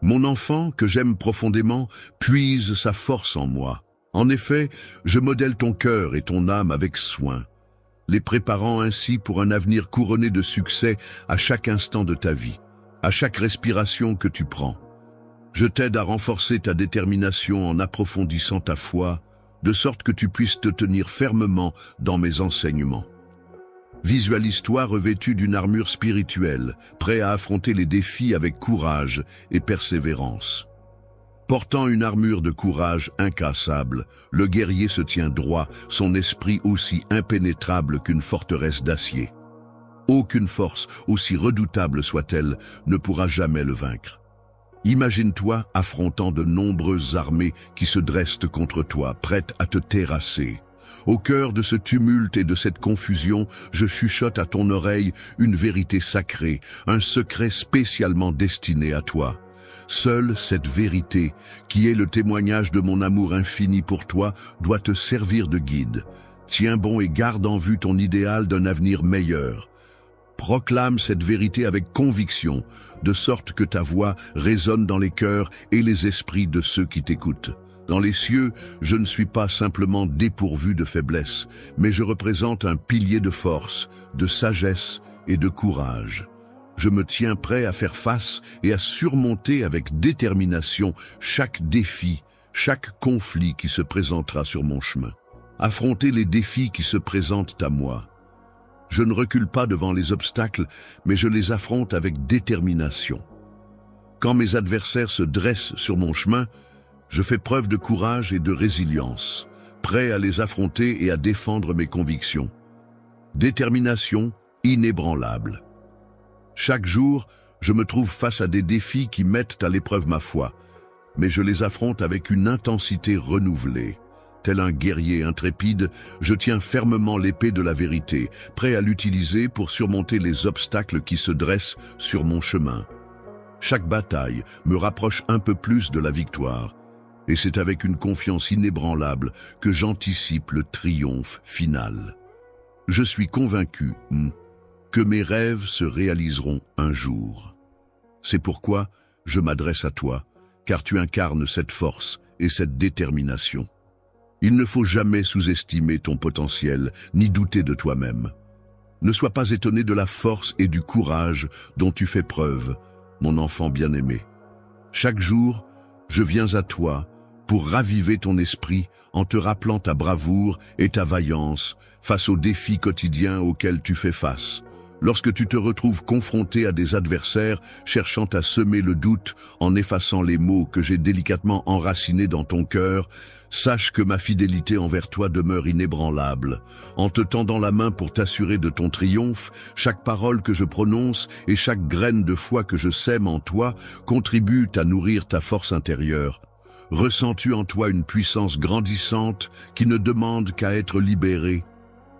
Mon enfant, que j'aime profondément, puise sa force en moi. En effet, je modèle ton cœur et ton âme avec soin, les préparant ainsi pour un avenir couronné de succès à chaque instant de ta vie, à chaque respiration que tu prends. Je t'aide à renforcer ta détermination en approfondissant ta foi, de sorte que tu puisses te tenir fermement dans mes enseignements. Visualise-toi revêtu d'une armure spirituelle, prêt à affronter les défis avec courage et persévérance. Portant une armure de courage incassable, le guerrier se tient droit, son esprit aussi impénétrable qu'une forteresse d'acier. Aucune force, aussi redoutable soit-elle, ne pourra jamais le vaincre. Imagine-toi affrontant de nombreuses armées qui se dressent contre toi, prêtes à te terrasser. Au cœur de ce tumulte et de cette confusion, je chuchote à ton oreille une vérité sacrée, un secret spécialement destiné à toi. Seule cette vérité, qui est le témoignage de mon amour infini pour toi, doit te servir de guide. Tiens bon et garde en vue ton idéal d'un avenir meilleur. Proclame cette vérité avec conviction, de sorte que ta voix résonne dans les cœurs et les esprits de ceux qui t'écoutent. Dans les cieux, je ne suis pas simplement dépourvu de faiblesse, mais je représente un pilier de force, de sagesse et de courage. Je me tiens prêt à faire face et à surmonter avec détermination chaque défi, chaque conflit qui se présentera sur mon chemin. Affronter les défis qui se présentent à moi. Je ne recule pas devant les obstacles, mais je les affronte avec détermination. Quand mes adversaires se dressent sur mon chemin, je fais preuve de courage et de résilience, prêt à les affronter et à défendre mes convictions. Détermination inébranlable. Chaque jour, je me trouve face à des défis qui mettent à l'épreuve ma foi, mais je les affronte avec une intensité renouvelée. Tel un guerrier intrépide, je tiens fermement l'épée de la vérité, prêt à l'utiliser pour surmonter les obstacles qui se dressent sur mon chemin. Chaque bataille me rapproche un peu plus de la victoire, et c'est avec une confiance inébranlable que j'anticipe le triomphe final. Je suis convaincu que mes rêves se réaliseront un jour. C'est pourquoi je m'adresse à toi, car tu incarnes cette force et cette détermination. Il ne faut jamais sous-estimer ton potentiel, ni douter de toi-même. Ne sois pas étonné de la force et du courage dont tu fais preuve, mon enfant bien-aimé. Chaque jour, je viens à toi pour raviver ton esprit en te rappelant ta bravoure et ta vaillance face aux défis quotidiens auxquels tu fais face. Lorsque tu te retrouves confronté à des adversaires cherchant à semer le doute en effaçant les mots que j'ai délicatement enracinés dans ton cœur, sache que ma fidélité envers toi demeure inébranlable. En te tendant la main pour t'assurer de ton triomphe, chaque parole que je prononce et chaque graine de foi que je sème en toi contribuent à nourrir ta force intérieure. Ressens-tu en toi une puissance grandissante qui ne demande qu'à être libérée?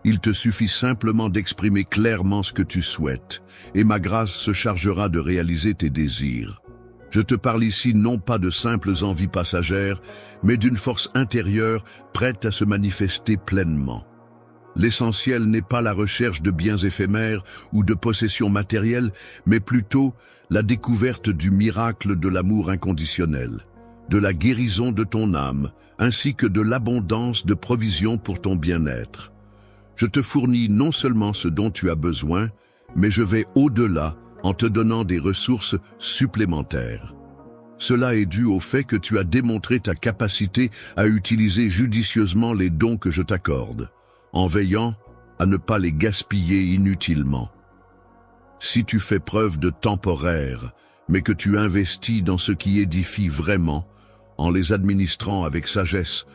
Il te suffit simplement d'exprimer clairement ce que tu souhaites, et ma grâce se chargera de réaliser tes désirs. Je te parle ici non pas de simples envies passagères, mais d'une force intérieure prête à se manifester pleinement. L'essentiel n'est pas la recherche de biens éphémères ou de possessions matérielles, mais plutôt la découverte du miracle de l'amour inconditionnel, de la guérison de ton âme, ainsi que de l'abondance de provisions pour ton bien-être. Je te fournis non seulement ce dont tu as besoin, mais je vais au-delà en te donnant des ressources supplémentaires. Cela est dû au fait que tu as démontré ta capacité à utiliser judicieusement les dons que je t'accorde, en veillant à ne pas les gaspiller inutilement. Si tu fais preuve de temporaire, mais que tu investis dans ce qui édifie vraiment, en les administrant avec sagesse,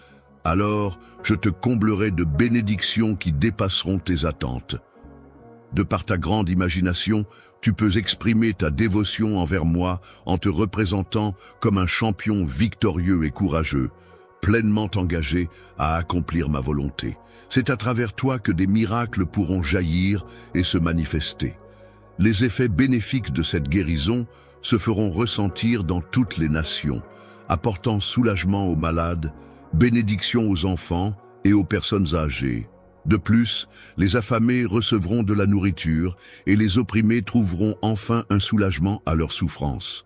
alors je te comblerai de bénédictions qui dépasseront tes attentes. De par ta grande imagination, tu peux exprimer ta dévotion envers moi en te représentant comme un champion victorieux et courageux, pleinement engagé à accomplir ma volonté. C'est à travers toi que des miracles pourront jaillir et se manifester. Les effets bénéfiques de cette guérison se feront ressentir dans toutes les nations, apportant soulagement aux malades, bénédiction aux enfants et aux personnes âgées. De plus, les affamés recevront de la nourriture et les opprimés trouveront enfin un soulagement à leur souffrance.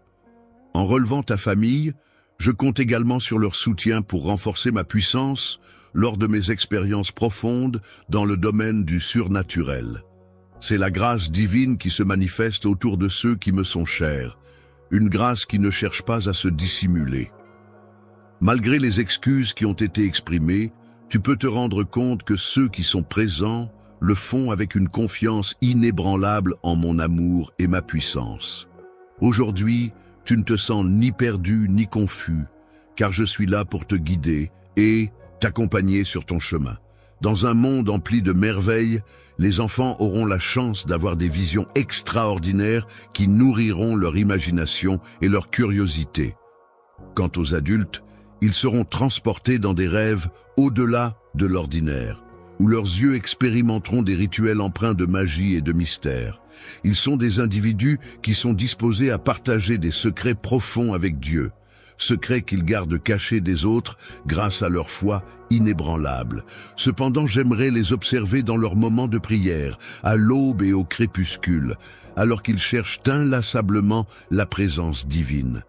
En relevant ta famille, je compte également sur leur soutien pour renforcer ma puissance lors de mes expériences profondes dans le domaine du surnaturel. C'est la grâce divine qui se manifeste autour de ceux qui me sont chers, une grâce qui ne cherche pas à se dissimuler. Malgré les excuses qui ont été exprimées, tu peux te rendre compte que ceux qui sont présents le font avec une confiance inébranlable en mon amour et ma puissance. Aujourd'hui, tu ne te sens ni perdu ni confus, car je suis là pour te guider et t'accompagner sur ton chemin. Dans un monde empli de merveilles, les enfants auront la chance d'avoir des visions extraordinaires qui nourriront leur imagination et leur curiosité. Quant aux adultes, ils seront transportés dans des rêves au-delà de l'ordinaire, où leurs yeux expérimenteront des rituels empreints de magie et de mystère. Ils sont des individus qui sont disposés à partager des secrets profonds avec Dieu, secrets qu'ils gardent cachés des autres grâce à leur foi inébranlable. Cependant, j'aimerais les observer dans leurs moments de prière, à l'aube et au crépuscule, alors qu'ils cherchent inlassablement la présence divine.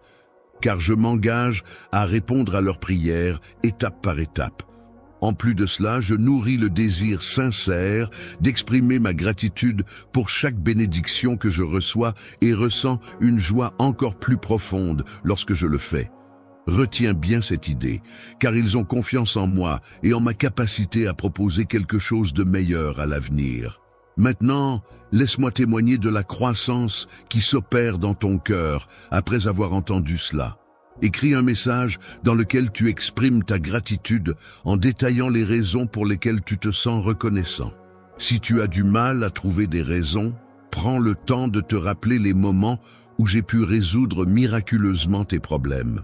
Car je m'engage à répondre à leurs prières étape par étape. En plus de cela, je nourris le désir sincère d'exprimer ma gratitude pour chaque bénédiction que je reçois et ressens une joie encore plus profonde lorsque je le fais. Retiens bien cette idée, car ils ont confiance en moi et en ma capacité à proposer quelque chose de meilleur à l'avenir. Maintenant, laisse-moi témoigner de la croissance qui s'opère dans ton cœur après avoir entendu cela. Écris un message dans lequel tu exprimes ta gratitude en détaillant les raisons pour lesquelles tu te sens reconnaissant. Si tu as du mal à trouver des raisons, prends le temps de te rappeler les moments où j'ai pu résoudre miraculeusement tes problèmes.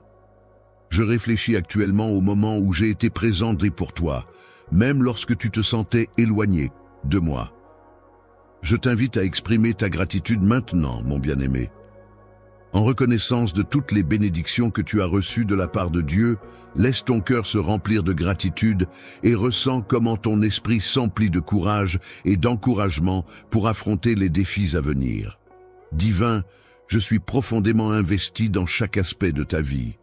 Je réfléchis actuellement au moment où j'ai été présent pour toi, même lorsque tu te sentais éloigné de moi. Je t'invite à exprimer ta gratitude maintenant, mon bien-aimé. En reconnaissance de toutes les bénédictions que tu as reçues de la part de Dieu, laisse ton cœur se remplir de gratitude et ressens comment ton esprit s'emplit de courage et d'encouragement pour affronter les défis à venir. Divin, je suis profondément investi dans chaque aspect de ta vie.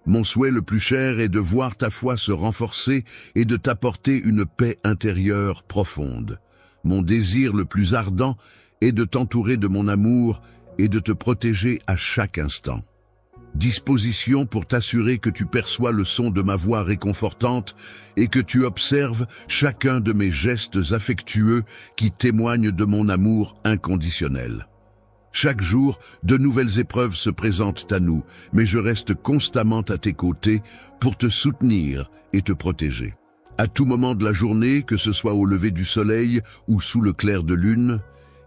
Mon souhait le plus cher est de voir ta foi se renforcer et de t'apporter une paix intérieure profonde. Mon désir le plus ardent est de t'entourer de mon amour et de te protéger à chaque instant. Disposition pour t'assurer que tu perçois le son de ma voix réconfortante et que tu observes chacun de mes gestes affectueux qui témoignent de mon amour inconditionnel. Chaque jour, de nouvelles épreuves se présentent à nous, mais je reste constamment à tes côtés pour te soutenir et te protéger. À tout moment de la journée, que ce soit au lever du soleil ou sous le clair de lune,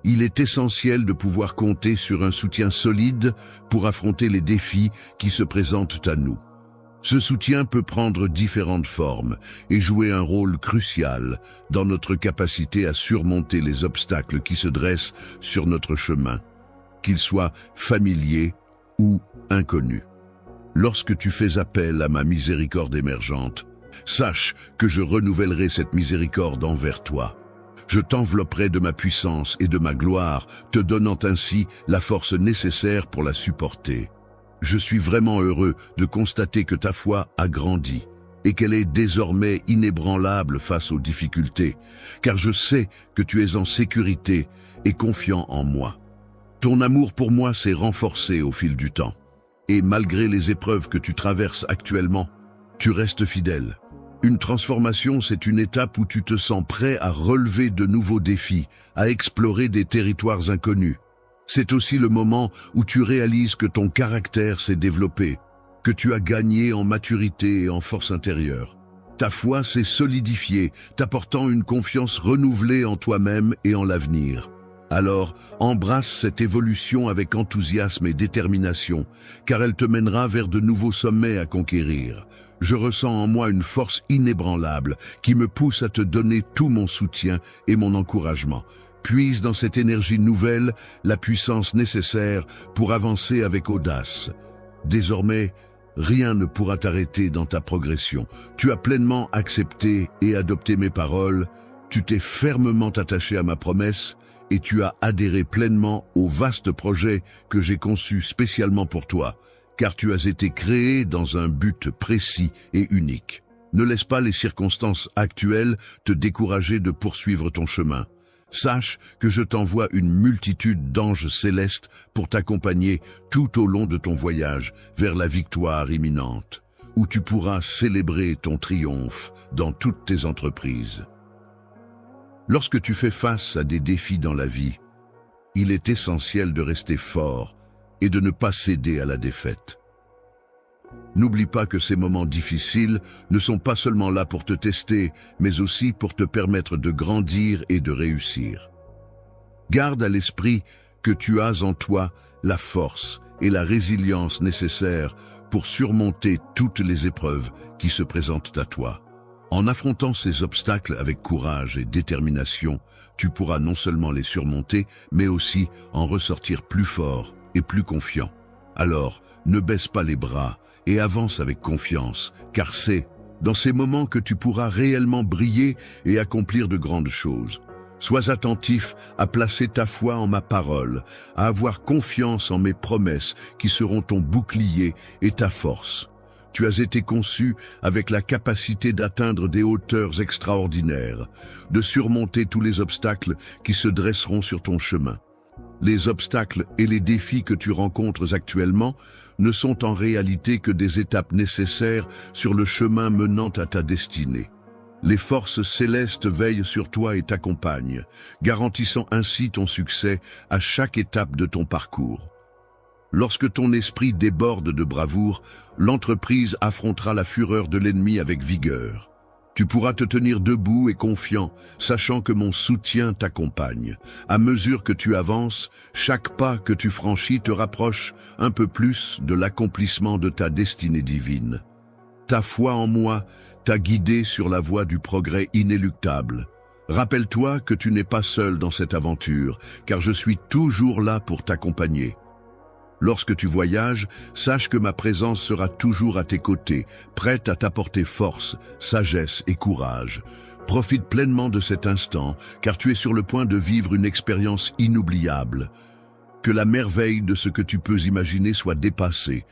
il est essentiel de pouvoir compter sur un soutien solide pour affronter les défis qui se présentent à nous. Ce soutien peut prendre différentes formes et jouer un rôle crucial dans notre capacité à surmonter les obstacles qui se dressent sur notre chemin, qu'ils soient familiers ou inconnus. Lorsque tu fais appel à ma miséricorde émergente, sache que je renouvellerai cette miséricorde envers toi. Je t'envelopperai de ma puissance et de ma gloire, te donnant ainsi la force nécessaire pour la supporter. Je suis vraiment heureux de constater que ta foi a grandi et qu'elle est désormais inébranlable face aux difficultés, car je sais que tu es en sécurité et confiant en moi. Ton amour pour moi s'est renforcé au fil du temps, et malgré les épreuves que tu traverses actuellement, tu restes fidèle. Une transformation, c'est une étape où tu te sens prêt à relever de nouveaux défis, à explorer des territoires inconnus. C'est aussi le moment où tu réalises que ton caractère s'est développé, que tu as gagné en maturité et en force intérieure. Ta foi s'est solidifiée, t'apportant une confiance renouvelée en toi-même et en l'avenir. Alors, embrasse cette évolution avec enthousiasme et détermination, car elle te mènera vers de nouveaux sommets à conquérir. Je ressens en moi une force inébranlable qui me pousse à te donner tout mon soutien et mon encouragement. Puise dans cette énergie nouvelle la puissance nécessaire pour avancer avec audace. Désormais, rien ne pourra t'arrêter dans ta progression. Tu as pleinement accepté et adopté mes paroles, tu t'es fermement attaché à ma promesse et tu as adhéré pleinement au vaste projet que j'ai conçu spécialement pour toi, car tu as été créé dans un but précis et unique. Ne laisse pas les circonstances actuelles te décourager de poursuivre ton chemin. Sache que je t'envoie une multitude d'anges célestes pour t'accompagner tout au long de ton voyage vers la victoire imminente, où tu pourras célébrer ton triomphe dans toutes tes entreprises. Lorsque tu fais face à des défis dans la vie, il est essentiel de rester fort et de ne pas céder à la défaite. N'oublie pas que ces moments difficiles ne sont pas seulement là pour te tester, mais aussi pour te permettre de grandir et de réussir. Garde à l'esprit que tu as en toi la force et la résilience nécessaires pour surmonter toutes les épreuves qui se présentent à toi. En affrontant ces obstacles avec courage et détermination, tu pourras non seulement les surmonter, mais aussi en ressortir plus fort et plus confiant. Alors, ne baisse pas les bras et avance avec confiance, car c'est dans ces moments que tu pourras réellement briller et accomplir de grandes choses. Sois attentif à placer ta foi en ma parole, à avoir confiance en mes promesses qui seront ton bouclier et ta force. Tu as été conçu avec la capacité d'atteindre des hauteurs extraordinaires, de surmonter tous les obstacles qui se dresseront sur ton chemin. Les obstacles et les défis que tu rencontres actuellement ne sont en réalité que des étapes nécessaires sur le chemin menant à ta destinée. Les forces célestes veillent sur toi et t'accompagnent, garantissant ainsi ton succès à chaque étape de ton parcours. Lorsque ton esprit déborde de bravoure, l'entreprise affrontera la fureur de l'ennemi avec vigueur. Tu pourras te tenir debout et confiant, sachant que mon soutien t'accompagne. À mesure que tu avances, chaque pas que tu franchis te rapproche un peu plus de l'accomplissement de ta destinée divine. Ta foi en moi t'a guidé sur la voie du progrès inéluctable. Rappelle-toi que tu n'es pas seul dans cette aventure, car je suis toujours là pour t'accompagner. Lorsque tu voyages, sache que ma présence sera toujours à tes côtés, prête à t'apporter force, sagesse et courage. Profite pleinement de cet instant, car tu es sur le point de vivre une expérience inoubliable. Que la merveille de ce que tu peux imaginer soit dépassée,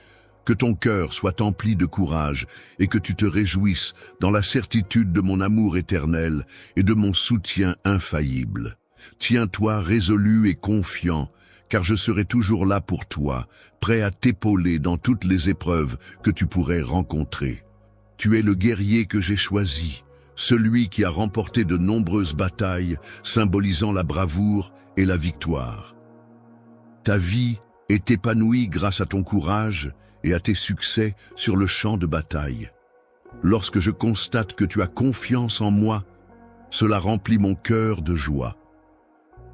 que ton cœur soit empli de courage et que tu te réjouisses dans la certitude de mon amour éternel et de mon soutien infaillible. Tiens-toi résolu et confiant, car je serai toujours là pour toi, prêt à t'épauler dans toutes les épreuves que tu pourrais rencontrer. Tu es le guerrier que j'ai choisi, celui qui a remporté de nombreuses batailles, symbolisant la bravoure et la victoire. Ta vie est épanouie grâce à ton courage et à tes succès sur le champ de bataille. Lorsque je constate que tu as confiance en moi, cela remplit mon cœur de joie.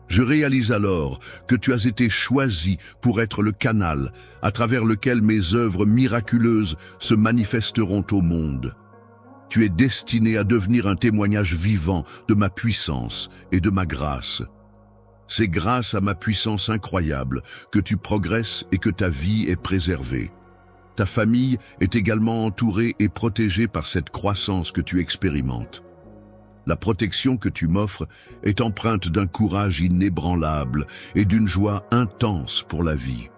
Je réalise alors que tu as été choisi pour être le canal à travers lequel mes œuvres miraculeuses se manifesteront au monde. Tu es destiné à devenir un témoignage vivant de ma puissance et de ma grâce. C'est grâce à ma puissance incroyable que tu progresses et que ta vie est préservée. Ta famille est également entourée et protégée par cette croissance que tu expérimentes. La protection que tu m'offres est empreinte d'un courage inébranlable et d'une joie intense pour la vie.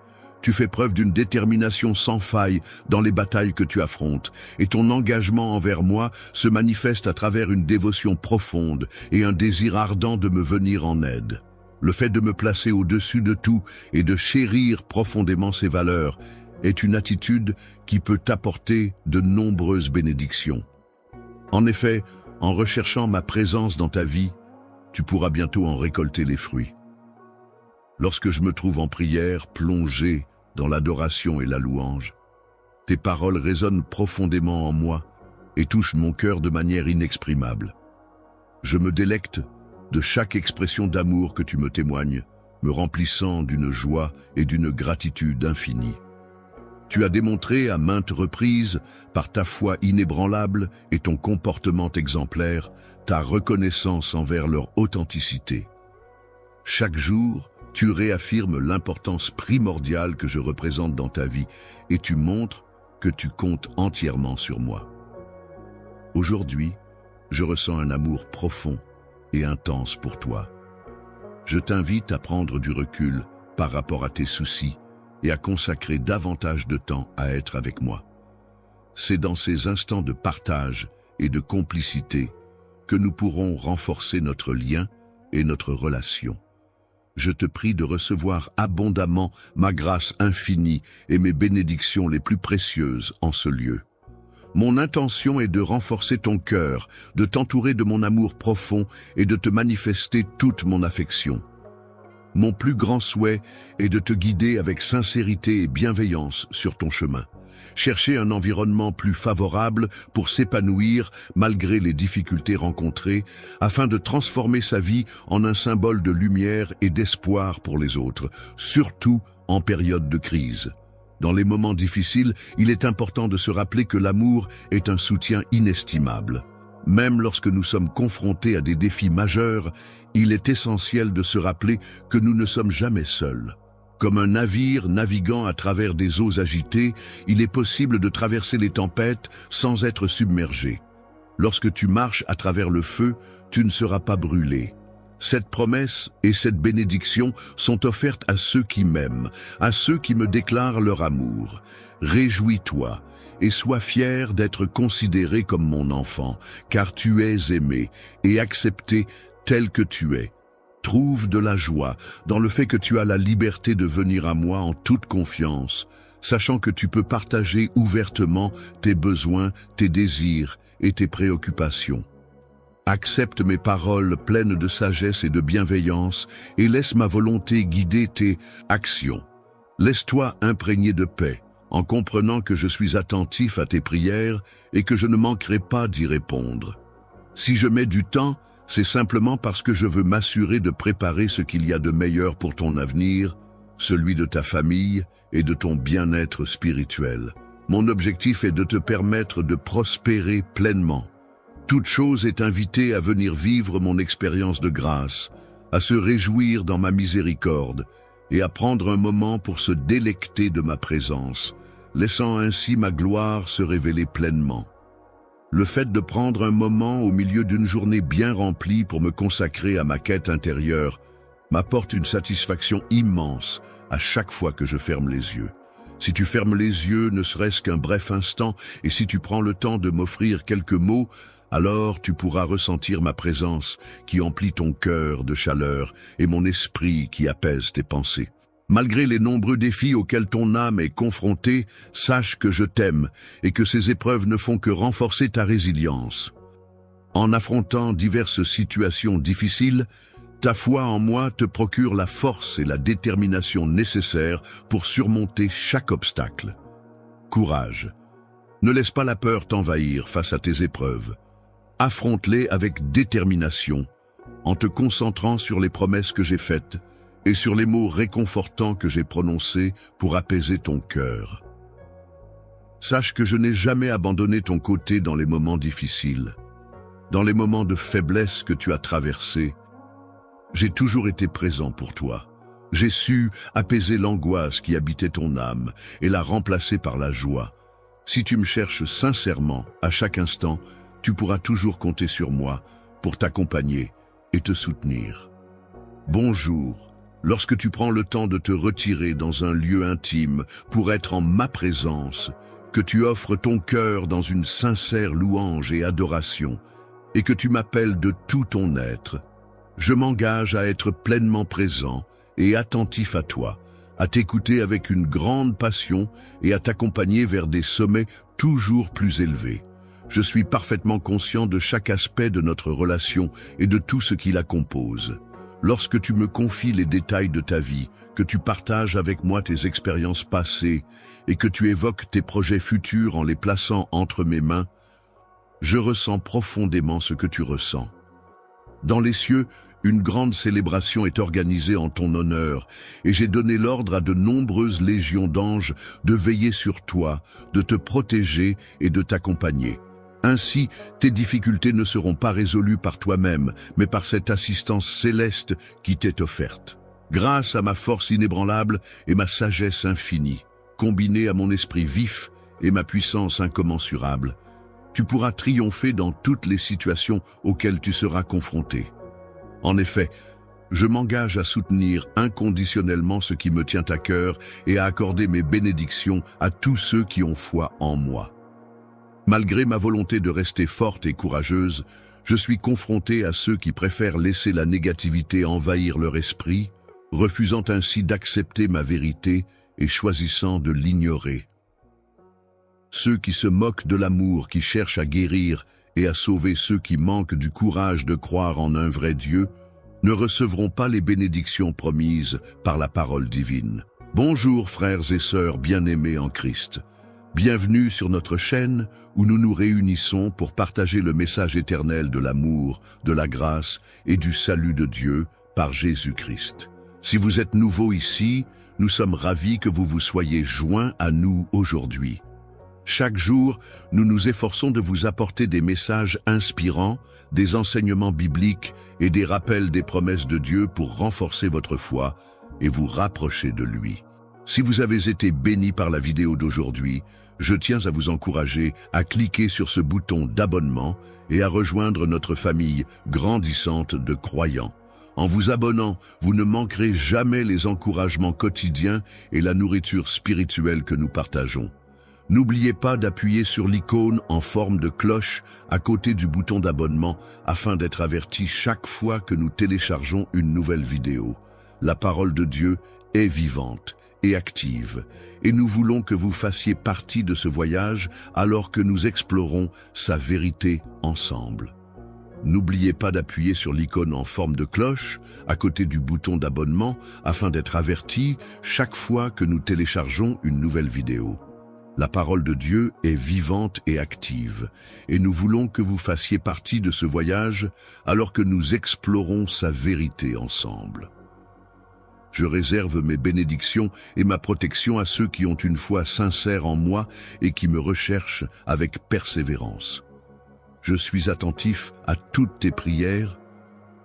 Tu fais preuve d'une détermination sans faille dans les batailles que tu affrontes, et ton engagement envers moi se manifeste à travers une dévotion profonde et un désir ardent de me venir en aide. Le fait de me placer au-dessus de tout et de chérir profondément ces valeurs est une attitude qui peut t'apporter de nombreuses bénédictions. En effet, en recherchant ma présence dans ta vie, tu pourras bientôt en récolter les fruits. Lorsque je me trouve en prière, plongé dans l'adoration et la louange, tes paroles résonnent profondément en moi et touchent mon cœur de manière inexprimable. Je me délecte de chaque expression d'amour que tu me témoignes, me remplissant d'une joie et d'une gratitude infinie. Tu as démontré à maintes reprises, par ta foi inébranlable et ton comportement exemplaire, ta reconnaissance envers leur authenticité. Chaque jour, tu réaffirmes l'importance primordiale que je représente dans ta vie et tu montres que tu comptes entièrement sur moi. Aujourd'hui, je ressens un amour profond et intense pour toi. Je t'invite à prendre du recul par rapport à tes soucis et à consacrer davantage de temps à être avec moi. C'est dans ces instants de partage et de complicité que nous pourrons renforcer notre lien et notre relation. Je te prie de recevoir abondamment ma grâce infinie et mes bénédictions les plus précieuses en ce lieu. Mon intention est de renforcer ton cœur, de t'entourer de mon amour profond et de te manifester toute mon affection. Mon plus grand souhait est de te guider avec sincérité et bienveillance sur ton chemin. Chercher un environnement plus favorable pour s'épanouir malgré les difficultés rencontrées, afin de transformer sa vie en un symbole de lumière et d'espoir pour les autres, surtout en période de crise. Dans les moments difficiles, il est important de se rappeler que l'amour est un soutien inestimable. Même lorsque nous sommes confrontés à des défis majeurs, il est essentiel de se rappeler que nous ne sommes jamais seuls. Comme un navire naviguant à travers des eaux agitées, il est possible de traverser les tempêtes sans être submergé. Lorsque tu marches à travers le feu, tu ne seras pas brûlé. Cette promesse et cette bénédiction sont offertes à ceux qui m'aiment, à ceux qui me déclarent leur amour. Réjouis-toi et sois fier d'être considéré comme mon enfant, car tu es aimé et accepté tel que tu es. Trouve de la joie dans le fait que tu as la liberté de venir à moi en toute confiance, sachant que tu peux partager ouvertement tes besoins, tes désirs et tes préoccupations. Accepte mes paroles pleines de sagesse et de bienveillance et laisse ma volonté guider tes actions. Laisse-toi imprégner de paix, en comprenant que je suis attentif à tes prières et que je ne manquerai pas d'y répondre. Si je mets du temps, c'est simplement parce que je veux m'assurer de préparer ce qu'il y a de meilleur pour ton avenir, celui de ta famille et de ton bien-être spirituel. Mon objectif est de te permettre de prospérer pleinement. Toute chose est invitée à venir vivre mon expérience de grâce, à se réjouir dans ma miséricorde et à prendre un moment pour se délecter de ma présence, laissant ainsi ma gloire se révéler pleinement. Le fait de prendre un moment au milieu d'une journée bien remplie pour me consacrer à ma quête intérieure m'apporte une satisfaction immense à chaque fois que je ferme les yeux. Si tu fermes les yeux ne serait-ce qu'un bref instant et si tu prends le temps de m'offrir quelques mots, alors tu pourras ressentir ma présence qui emplit ton cœur de chaleur et mon esprit qui apaise tes pensées. Malgré les nombreux défis auxquels ton âme est confrontée, sache que je t'aime et que ces épreuves ne font que renforcer ta résilience. En affrontant diverses situations difficiles, ta foi en moi te procure la force et la détermination nécessaires pour surmonter chaque obstacle. Courage. Ne laisse pas la peur t'envahir face à tes épreuves. Affronte-les avec détermination, en te concentrant sur les promesses que j'ai faites et sur les mots réconfortants que j'ai prononcés pour apaiser ton cœur. Sache que je n'ai jamais abandonné ton côté dans les moments difficiles. Dans les moments de faiblesse que tu as traversés, j'ai toujours été présent pour toi. J'ai su apaiser l'angoisse qui habitait ton âme et la remplacer par la joie. Si tu me cherches sincèrement, à chaque instant, tu pourras toujours compter sur moi pour t'accompagner et te soutenir. Bonjour. Lorsque tu prends le temps de te retirer dans un lieu intime pour être en ma présence, que tu offres ton cœur dans une sincère louange et adoration, et que tu m'appelles de tout ton être, je m'engage à être pleinement présent et attentif à toi, à t'écouter avec une grande passion et à t'accompagner vers des sommets toujours plus élevés. Je suis parfaitement conscient de chaque aspect de notre relation et de tout ce qui la compose. Lorsque tu me confies les détails de ta vie, que tu partages avec moi tes expériences passées et que tu évoques tes projets futurs en les plaçant entre mes mains, je ressens profondément ce que tu ressens. Dans les cieux, une grande célébration est organisée en ton honneur et j'ai donné l'ordre à de nombreuses légions d'anges de veiller sur toi, de te protéger et de t'accompagner. Ainsi, tes difficultés ne seront pas résolues par toi-même, mais par cette assistance céleste qui t'est offerte. Grâce à ma force inébranlable et ma sagesse infinie, combinée à mon esprit vif et ma puissance incommensurable, tu pourras triompher dans toutes les situations auxquelles tu seras confronté. En effet, Je m'engage à soutenir inconditionnellement ce qui me tient à cœur et à accorder mes bénédictions à tous ceux qui ont foi en moi. Malgré ma volonté de rester forte et courageuse, je suis confronté à ceux qui préfèrent laisser la négativité envahir leur esprit, refusant ainsi d'accepter ma vérité et choisissant de l'ignorer. Ceux qui se moquent de l'amour, qui cherchent à guérir et à sauver ceux qui manquent du courage de croire en un vrai Dieu, ne recevront pas les bénédictions promises par la parole divine. Bonjour frères et sœurs bien-aimés en Christ. Bienvenue sur notre chaîne où nous nous réunissons pour partager le message éternel de l'amour, de la grâce et du salut de Dieu par Jésus-Christ. Si vous êtes nouveau ici, nous sommes ravis que vous vous soyez joints à nous aujourd'hui. Chaque jour, nous nous efforçons de vous apporter des messages inspirants, des enseignements bibliques et des rappels des promesses de Dieu pour renforcer votre foi et vous rapprocher de lui. Si vous avez été béni par la vidéo d'aujourd'hui, je tiens à vous encourager à cliquer sur ce bouton d'abonnement et à rejoindre notre famille grandissante de croyants. En vous abonnant, vous ne manquerez jamais les encouragements quotidiens et la nourriture spirituelle que nous partageons. N'oubliez pas d'appuyer sur l'icône en forme de cloche à côté du bouton d'abonnement afin d'être averti chaque fois que nous téléchargeons une nouvelle vidéo. La parole de Dieu est vivante et active, et nous voulons que vous fassiez partie de ce voyage alors que nous explorons sa vérité ensemble. N'oubliez pas d'appuyer sur l'icône en forme de cloche à côté du bouton d'abonnement afin d'être averti chaque fois que nous téléchargeons une nouvelle vidéo. La parole de Dieu est vivante et active, et nous voulons que vous fassiez partie de ce voyage alors que nous explorons sa vérité ensemble. Je réserve mes bénédictions et ma protection à ceux qui ont une foi sincère en moi et qui me recherchent avec persévérance. Je suis attentif à toutes tes prières,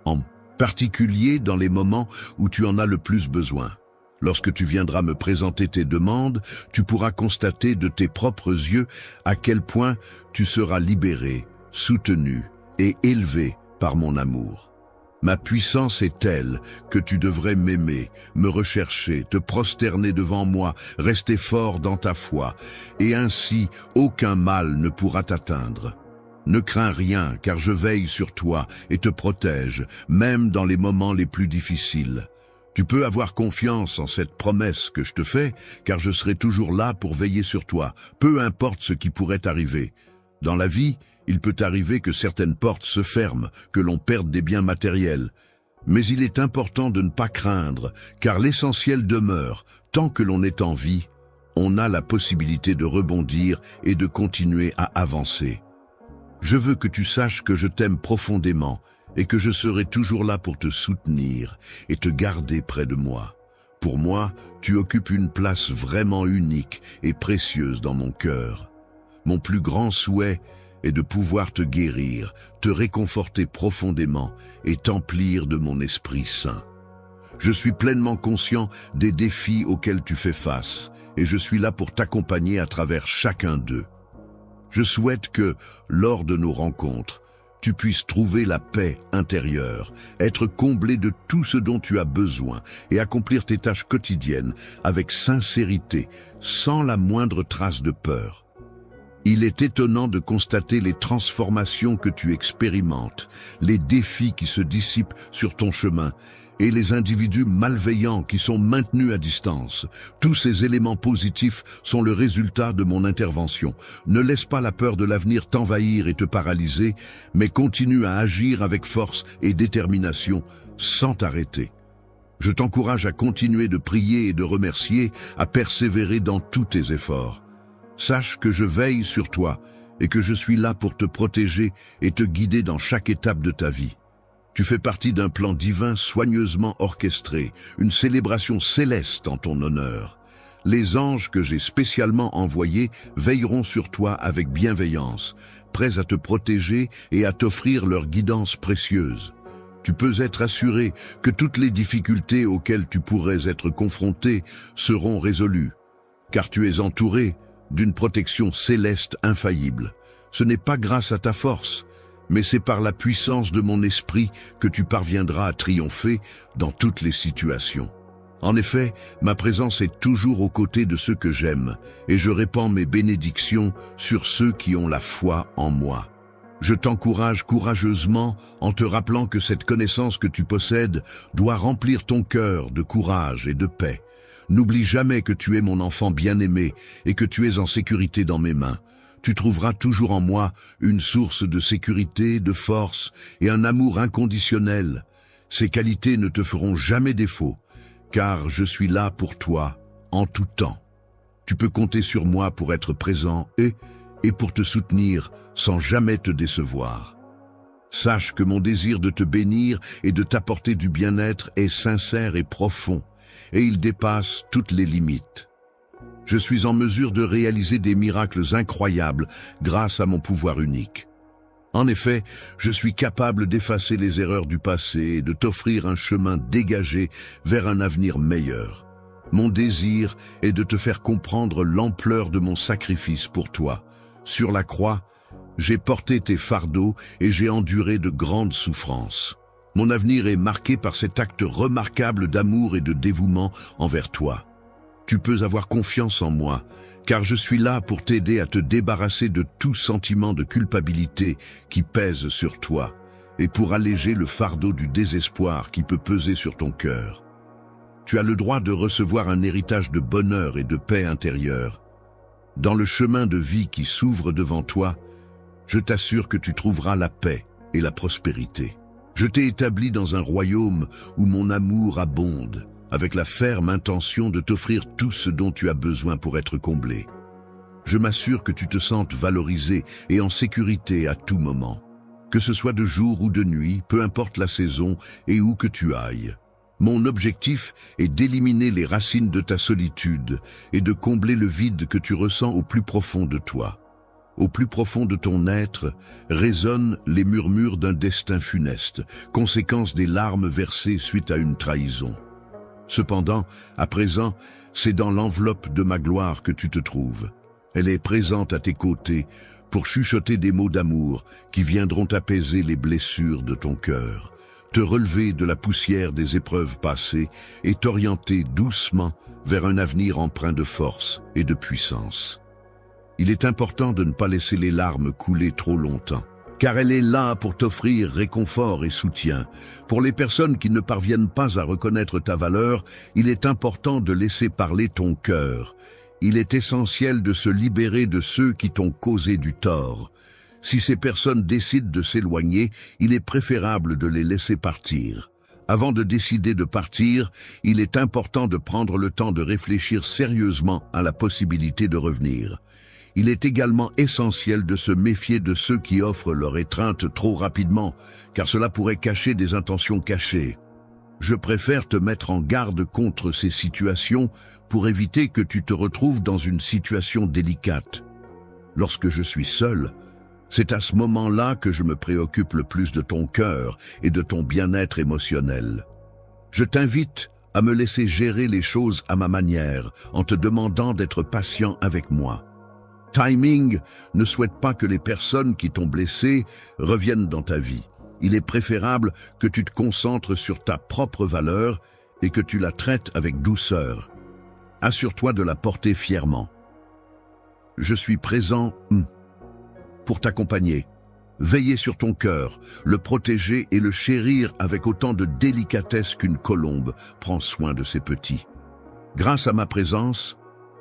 en particulier dans les moments où tu en as le plus besoin. Lorsque tu viendras me présenter tes demandes, tu pourras constater de tes propres yeux à quel point tu seras libéré, soutenu et élevé par mon amour. Ma puissance est telle que tu devrais m'aimer, me rechercher, te prosterner devant moi, rester fort dans ta foi, et ainsi aucun mal ne pourra t'atteindre. Ne crains rien, car je veille sur toi et te protège, même dans les moments les plus difficiles. Tu peux avoir confiance en cette promesse que je te fais, car je serai toujours là pour veiller sur toi, peu importe ce qui pourrait arriver. Dans la vie, il peut arriver que certaines portes se ferment, que l'on perde des biens matériels. Mais il est important de ne pas craindre, car l'essentiel demeure. Tant que l'on est en vie, on a la possibilité de rebondir et de continuer à avancer. Je veux que tu saches que je t'aime profondément, et que je serai toujours là pour te soutenir et te garder près de moi. Pour moi, tu occupes une place vraiment unique et précieuse dans mon cœur. Mon plus grand souhait est de pouvoir te guérir, te réconforter profondément et t'emplir de mon Esprit Saint. Je suis pleinement conscient des défis auxquels tu fais face, et je suis là pour t'accompagner à travers chacun d'eux. Je souhaite que, lors de nos rencontres, tu puisses trouver la paix intérieure, être comblé de tout ce dont tu as besoin et accomplir tes tâches quotidiennes avec sincérité, sans la moindre trace de peur. Il est étonnant de constater les transformations que tu expérimentes, les défis qui se dissipent sur ton chemin et les individus malveillants qui sont maintenus à distance. Tous ces éléments positifs sont le résultat de mon intervention. Ne laisse pas la peur de l'avenir t'envahir et te paralyser, mais continue à agir avec force et détermination, sans t'arrêter. Je t'encourage à continuer de prier et de remercier, à persévérer dans tous tes efforts. Sache que je veille sur toi et que je suis là pour te protéger et te guider dans chaque étape de ta vie. Tu fais partie d'un plan divin soigneusement orchestré, une célébration céleste en ton honneur. Les anges que j'ai spécialement envoyés veilleront sur toi avec bienveillance, prêts à te protéger et à t'offrir leur guidance précieuse. Tu peux être assuré que toutes les difficultés auxquelles tu pourrais être confronté seront résolues, car tu es entouré d'une protection céleste infaillible. Ce n'est pas grâce à ta force, mais c'est par la puissance de mon esprit que tu parviendras à triompher dans toutes les situations. En effet, ma présence est toujours aux côtés de ceux que j'aime, et je répands mes bénédictions sur ceux qui ont la foi en moi. Je t'encourage courageusement en te rappelant que cette connaissance que tu possèdes doit remplir ton cœur de courage et de paix. N'oublie jamais que tu es mon enfant bien-aimé et que tu es en sécurité dans mes mains. Tu trouveras toujours en moi une source de sécurité, de force et un amour inconditionnel. Ces qualités ne te feront jamais défaut, car je suis là pour toi en tout temps. Tu peux compter sur moi pour être présent et pour te soutenir sans jamais te décevoir. Sache que mon désir de te bénir et de t'apporter du bien-être est sincère et profond, et il dépasse toutes les limites. Je suis en mesure de réaliser des miracles incroyables grâce à mon pouvoir unique. En effet, je suis capable d'effacer les erreurs du passé et de t'offrir un chemin dégagé vers un avenir meilleur. Mon désir est de te faire comprendre l'ampleur de mon sacrifice pour toi. Sur la croix, j'ai porté tes fardeaux et j'ai enduré de grandes souffrances. Mon avenir est marqué par cet acte remarquable d'amour et de dévouement envers toi. Tu peux avoir confiance en moi, car je suis là pour t'aider à te débarrasser de tout sentiment de culpabilité qui pèse sur toi, et pour alléger le fardeau du désespoir qui peut peser sur ton cœur. Tu as le droit de recevoir un héritage de bonheur et de paix intérieure. Dans le chemin de vie qui s'ouvre devant toi, je t'assure que tu trouveras la paix et la prospérité. Je t'ai établi dans un royaume où mon amour abonde, avec la ferme intention de t'offrir tout ce dont tu as besoin pour être comblé. Je m'assure que tu te sentes valorisé et en sécurité à tout moment. Que ce soit de jour ou de nuit, peu importe la saison et où que tu ailles. Mon objectif est d'éliminer les racines de ta solitude et de combler le vide que tu ressens au plus profond de toi. Au plus profond de ton être résonnent les murmures d'un destin funeste, conséquence des larmes versées suite à une trahison. Cependant, à présent, c'est dans l'enveloppe de ma gloire que tu te trouves. Elle est présente à tes côtés pour chuchoter des mots d'amour qui viendront apaiser les blessures de ton cœur, te relever de la poussière des épreuves passées et t'orienter doucement vers un avenir empreint de force et de puissance. Il est important de ne pas laisser les larmes couler trop longtemps, car elle est là pour t'offrir réconfort et soutien. Pour les personnes qui ne parviennent pas à reconnaître ta valeur, il est important de laisser parler ton cœur. Il est essentiel de se libérer de ceux qui t'ont causé du tort. Si ces personnes décident de s'éloigner, il est préférable de les laisser partir. Avant de décider de partir, il est important de prendre le temps de réfléchir sérieusement à la possibilité de revenir. Il est également essentiel de se méfier de ceux qui offrent leur étreinte trop rapidement, car cela pourrait cacher des intentions cachées. Je préfère te mettre en garde contre ces situations pour éviter que tu te retrouves dans une situation délicate. Lorsque je suis seul, c'est à ce moment-là que je me préoccupe le plus de ton cœur et de ton bien-être émotionnel. Je t'invite à me laisser gérer les choses à ma manière, en te demandant d'être patient avec moi. Timing ne souhaite pas que les personnes qui t'ont blessé reviennent dans ta vie. Il est préférable que tu te concentres sur ta propre valeur et que tu la traites avec douceur. Assure-toi de la porter fièrement. Je suis présent pour t'accompagner. Veiller sur ton cœur, le protéger et le chérir avec autant de délicatesse qu'une colombe prend soin de ses petits. Grâce à ma présence,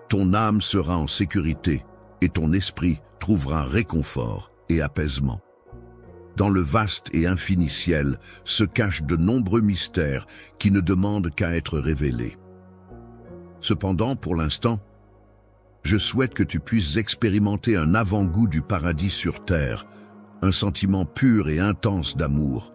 ton âme sera en sécurité et ton esprit trouvera réconfort et apaisement. Dans le vaste et infini ciel se cachent de nombreux mystères qui ne demandent qu'à être révélés. Cependant, pour l'instant, je souhaite que tu puisses expérimenter un avant-goût du paradis sur terre, un sentiment pur et intense d'amour.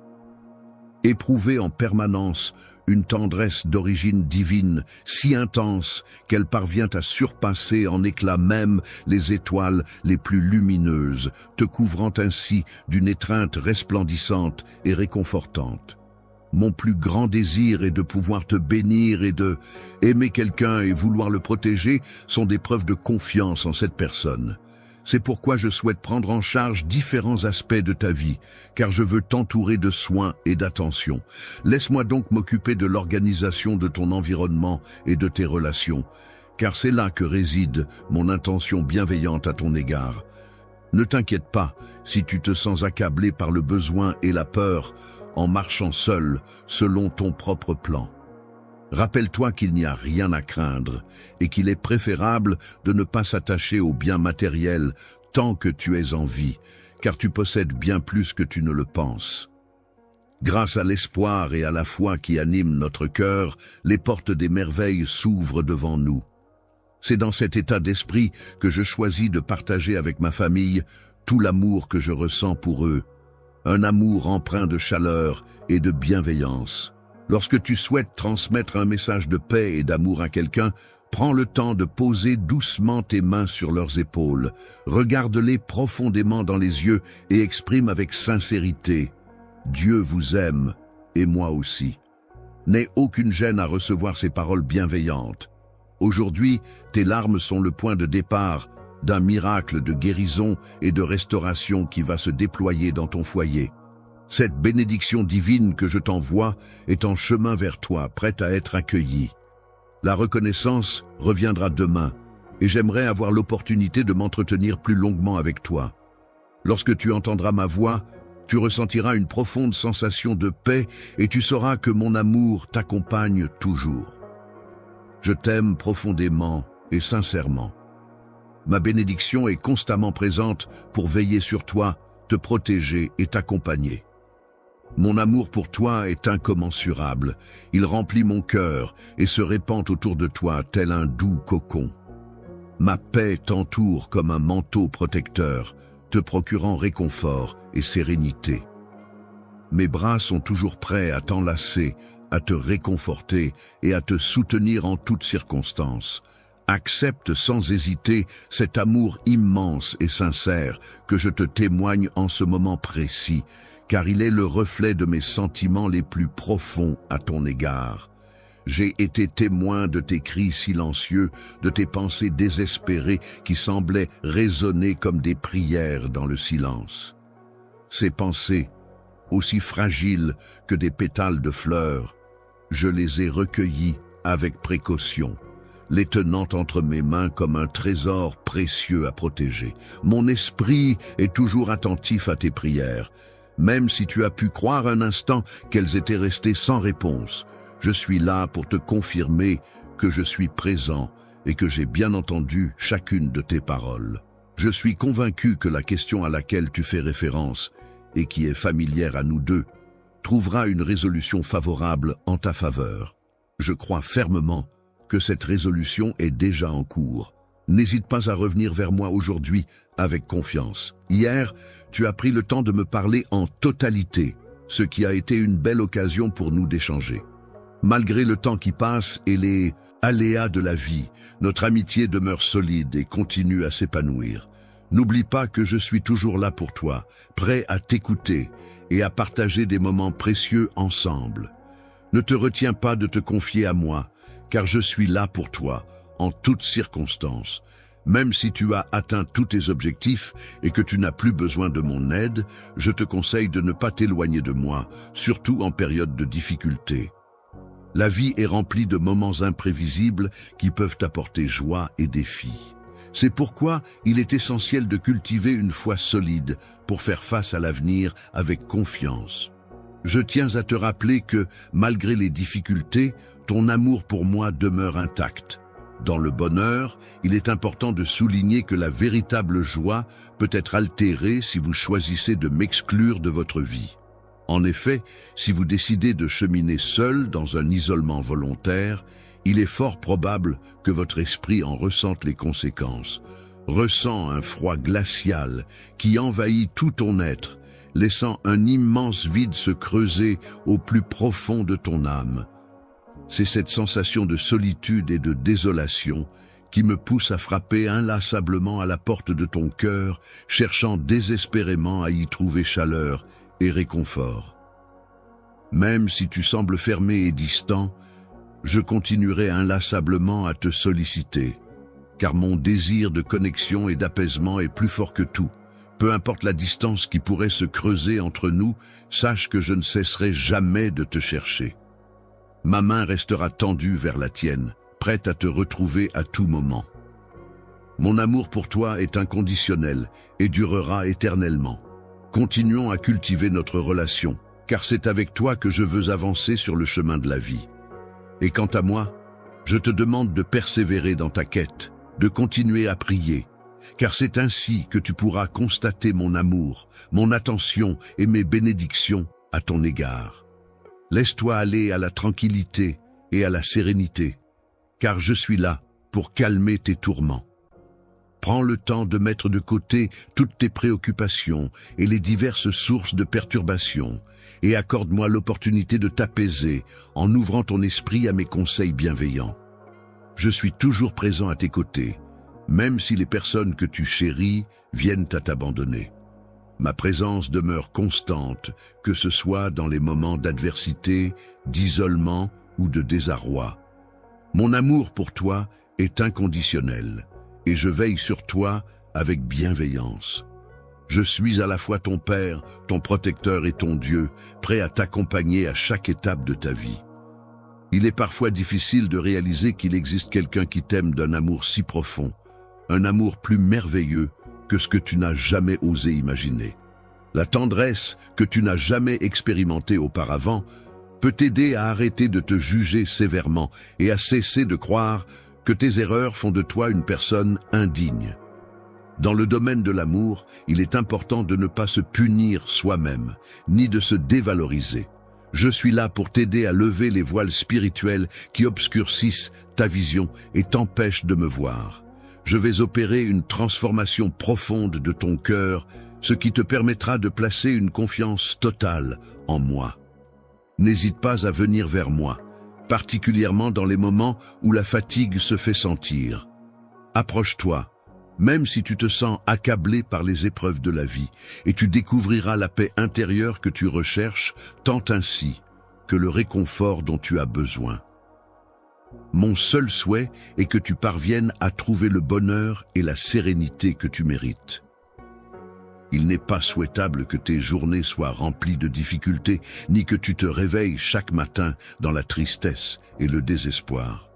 Éprouver en permanence une tendresse d'origine divine, si intense qu'elle parvient à surpasser en éclat même les étoiles les plus lumineuses, te couvrant ainsi d'une étreinte resplendissante et réconfortante. Mon plus grand désir est de pouvoir te bénir et de aimer quelqu'un et vouloir le protéger sont des preuves de confiance en cette personne. C'est pourquoi je souhaite prendre en charge différents aspects de ta vie, car je veux t'entourer de soins et d'attention. Laisse-moi donc m'occuper de l'organisation de ton environnement et de tes relations, car c'est là que réside mon intention bienveillante à ton égard. Ne t'inquiète pas si tu te sens accablé par le besoin et la peur en marchant seul selon ton propre plan. Rappelle-toi qu'il n'y a rien à craindre et qu'il est préférable de ne pas s'attacher aux biens matériels tant que tu es en vie, car tu possèdes bien plus que tu ne le penses. Grâce à l'espoir et à la foi qui animent notre cœur, les portes des merveilles s'ouvrent devant nous. C'est dans cet état d'esprit que je choisis de partager avec ma famille tout l'amour que je ressens pour eux, un amour empreint de chaleur et de bienveillance. Lorsque tu souhaites transmettre un message de paix et d'amour à quelqu'un, prends le temps de poser doucement tes mains sur leurs épaules. Regarde-les profondément dans les yeux et exprime avec sincérité « Dieu vous aime, et moi aussi ». N'aie aucune gêne à recevoir ces paroles bienveillantes. Aujourd'hui, tes larmes sont le point de départ d'un miracle de guérison et de restauration qui va se déployer dans ton foyer. Cette bénédiction divine que je t'envoie est en chemin vers toi, prête à être accueillie. La reconnaissance reviendra demain, et j'aimerais avoir l'opportunité de m'entretenir plus longuement avec toi. Lorsque tu entendras ma voix, tu ressentiras une profonde sensation de paix et tu sauras que mon amour t'accompagne toujours. Je t'aime profondément et sincèrement. Ma bénédiction est constamment présente pour veiller sur toi, te protéger et t'accompagner. Mon amour pour toi est incommensurable. Il remplit mon cœur et se répand autour de toi tel un doux cocon. Ma paix t'entoure comme un manteau protecteur, te procurant réconfort et sérénité. Mes bras sont toujours prêts à t'enlacer, à te réconforter et à te soutenir en toutes circonstances. Accepte sans hésiter cet amour immense et sincère que je te témoigne en ce moment précis, car il est le reflet de mes sentiments les plus profonds à ton égard. J'ai été témoin de tes cris silencieux, de tes pensées désespérées qui semblaient résonner comme des prières dans le silence. Ces pensées, aussi fragiles que des pétales de fleurs, je les ai recueillies avec précaution, les tenant entre mes mains comme un trésor précieux à protéger. Mon esprit est toujours attentif à tes prières, même si tu as pu croire un instant qu'elles étaient restées sans réponse. Je suis là pour te confirmer que je suis présent et que j'ai bien entendu chacune de tes paroles. Je suis convaincu que la question à laquelle tu fais référence, et qui est familière à nous deux, trouvera une résolution favorable en ta faveur. Je crois fermement que cette résolution est déjà en cours. N'hésite pas à revenir vers moi aujourd'hui avec confiance. Hier, tu as pris le temps de me parler en totalité, ce qui a été une belle occasion pour nous d'échanger. Malgré le temps qui passe et les aléas de la vie, notre amitié demeure solide et continue à s'épanouir. N'oublie pas que je suis toujours là pour toi, prêt à t'écouter et à partager des moments précieux ensemble. Ne te retiens pas de te confier à moi, car je suis là pour toi, en toutes circonstances. Même si tu as atteint tous tes objectifs et que tu n'as plus besoin de mon aide, je te conseille de ne pas t'éloigner de moi, surtout en période de difficulté. La vie est remplie de moments imprévisibles qui peuvent apporter joie et défis. C'est pourquoi il est essentiel de cultiver une foi solide pour faire face à l'avenir avec confiance. Je tiens à te rappeler que, malgré les difficultés, ton amour pour moi demeure intact. Dans le bonheur, il est important de souligner que la véritable joie peut être altérée si vous choisissez de m'exclure de votre vie. En effet, si vous décidez de cheminer seul dans un isolement volontaire, il est fort probable que votre esprit en ressente les conséquences. Ressent un froid glacial qui envahit tout ton être, laissant un immense vide se creuser au plus profond de ton âme. C'est cette sensation de solitude et de désolation qui me pousse à frapper inlassablement à la porte de ton cœur, cherchant désespérément à y trouver chaleur et réconfort. Même si tu sembles fermé et distant, je continuerai inlassablement à te solliciter. car mon désir de connexion et d'apaisement est plus fort que tout. Peu importe la distance qui pourrait se creuser entre nous, sache que je ne cesserai jamais de te chercher. Ma main restera tendue vers la tienne, prête à te retrouver à tout moment. Mon amour pour toi est inconditionnel et durera éternellement. Continuons à cultiver notre relation, car c'est avec toi que je veux avancer sur le chemin de la vie. Et quant à moi, je te demande de persévérer dans ta quête, de continuer à prier, car c'est ainsi que tu pourras constater mon amour, mon attention et mes bénédictions à ton égard. Laisse-toi aller à la tranquillité et à la sérénité, car je suis là pour calmer tes tourments. Prends le temps de mettre de côté toutes tes préoccupations et les diverses sources de perturbation, et accorde-moi l'opportunité de t'apaiser en ouvrant ton esprit à mes conseils bienveillants. Je suis toujours présent à tes côtés, même si les personnes que tu chéris viennent à t'abandonner. Ma présence demeure constante, que ce soit dans les moments d'adversité, d'isolement ou de désarroi. Mon amour pour toi est inconditionnel, et je veille sur toi avec bienveillance. Je suis à la fois ton Père, ton protecteur et ton Dieu, prêt à t'accompagner à chaque étape de ta vie. Il est parfois difficile de réaliser qu'il existe quelqu'un qui t'aime d'un amour si profond, un amour plus merveilleux que ce que tu n'as jamais osé imaginer. La tendresse que tu n'as jamais expérimentée auparavant peut t'aider à arrêter de te juger sévèrement et à cesser de croire que tes erreurs font de toi une personne indigne. Dans le domaine de l'amour, il est important de ne pas se punir soi-même, ni de se dévaloriser. Je suis là pour t'aider à lever les voiles spirituels qui obscurcissent ta vision et t'empêchent de me voir. Je vais opérer une transformation profonde de ton cœur, ce qui te permettra de placer une confiance totale en moi. N'hésite pas à venir vers moi, particulièrement dans les moments où la fatigue se fait sentir. Approche-toi, même si tu te sens accablé par les épreuves de la vie, et tu découvriras la paix intérieure que tu recherches, tant ainsi que le réconfort dont tu as besoin. Mon seul souhait est que tu parviennes à trouver le bonheur et la sérénité que tu mérites. Il n'est pas souhaitable que tes journées soient remplies de difficultés, ni que tu te réveilles chaque matin dans la tristesse et le désespoir.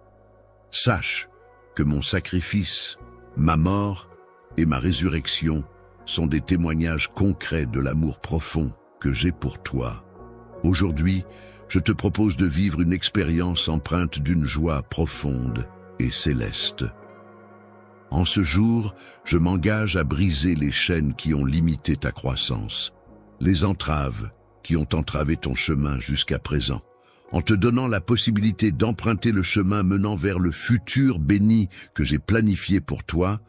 Sache que mon sacrifice, ma mort et ma résurrection sont des témoignages concrets de l'amour profond que j'ai pour toi. Aujourd'hui, je te propose de vivre une expérience empreinte d'une joie profonde et céleste. En ce jour, je m'engage à briser les chaînes qui ont limité ta croissance, les entraves qui ont entravé ton chemin jusqu'à présent, en te donnant la possibilité d'emprunter le chemin menant vers le futur béni que j'ai planifié pour toi.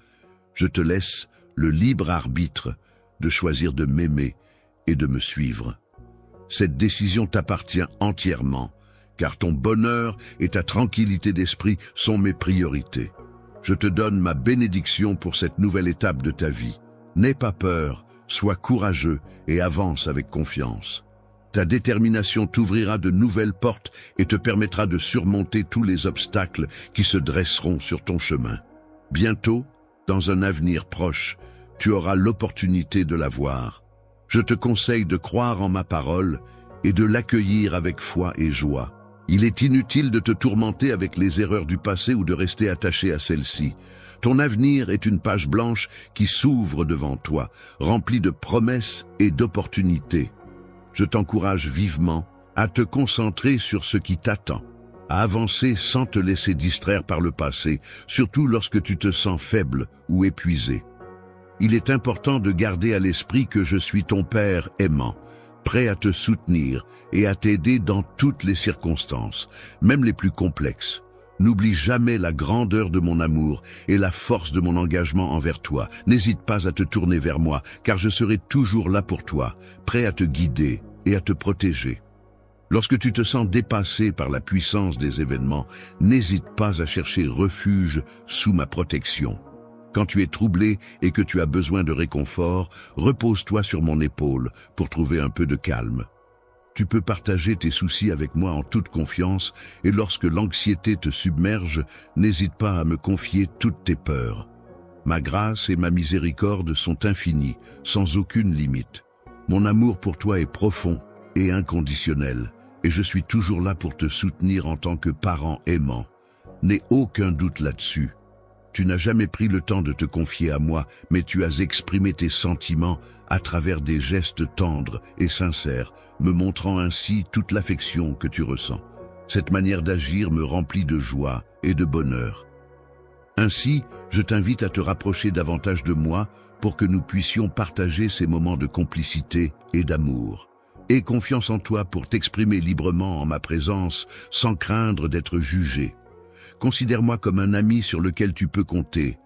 Je te laisse le libre arbitre de choisir de m'aimer et de me suivre. Cette décision t'appartient entièrement, car ton bonheur et ta tranquillité d'esprit sont mes priorités. Je te donne ma bénédiction pour cette nouvelle étape de ta vie. N'aie pas peur, sois courageux et avance avec confiance. Ta détermination t'ouvrira de nouvelles portes et te permettra de surmonter tous les obstacles qui se dresseront sur ton chemin. Bientôt, dans un avenir proche, tu auras l'opportunité de la voir. Je te conseille de croire en ma parole et de l'accueillir avec foi et joie. Il est inutile de te tourmenter avec les erreurs du passé ou de rester attaché à celles-ci. Ton avenir est une page blanche qui s'ouvre devant toi, remplie de promesses et d'opportunités. Je t'encourage vivement à te concentrer sur ce qui t'attend, à avancer sans te laisser distraire par le passé, surtout lorsque tu te sens faible ou épuisé. Il est important de garder à l'esprit que je suis ton Père aimant, prêt à te soutenir et à t'aider dans toutes les circonstances, même les plus complexes. N'oublie jamais la grandeur de mon amour et la force de mon engagement envers toi. N'hésite pas à te tourner vers moi, car je serai toujours là pour toi, prêt à te guider et à te protéger. Lorsque tu te sens dépassé par la puissance des événements, n'hésite pas à chercher refuge sous ma protection. Quand tu es troublé et que tu as besoin de réconfort, repose-toi sur mon épaule pour trouver un peu de calme. Tu peux partager tes soucis avec moi en toute confiance et lorsque l'anxiété te submerge, n'hésite pas à me confier toutes tes peurs. Ma grâce et ma miséricorde sont infinies, sans aucune limite. Mon amour pour toi est profond et inconditionnel, et je suis toujours là pour te soutenir en tant que parent aimant. N'aie aucun doute là-dessus. Tu n'as jamais pris le temps de te confier à moi, mais tu as exprimé tes sentiments à travers des gestes tendres et sincères, me montrant ainsi toute l'affection que tu ressens. Cette manière d'agir me remplit de joie et de bonheur. Ainsi, je t'invite à te rapprocher davantage de moi pour que nous puissions partager ces moments de complicité et d'amour. Aie confiance en toi pour t'exprimer librement en ma présence sans craindre d'être jugé. Considère-moi comme un ami sur lequel tu peux compter,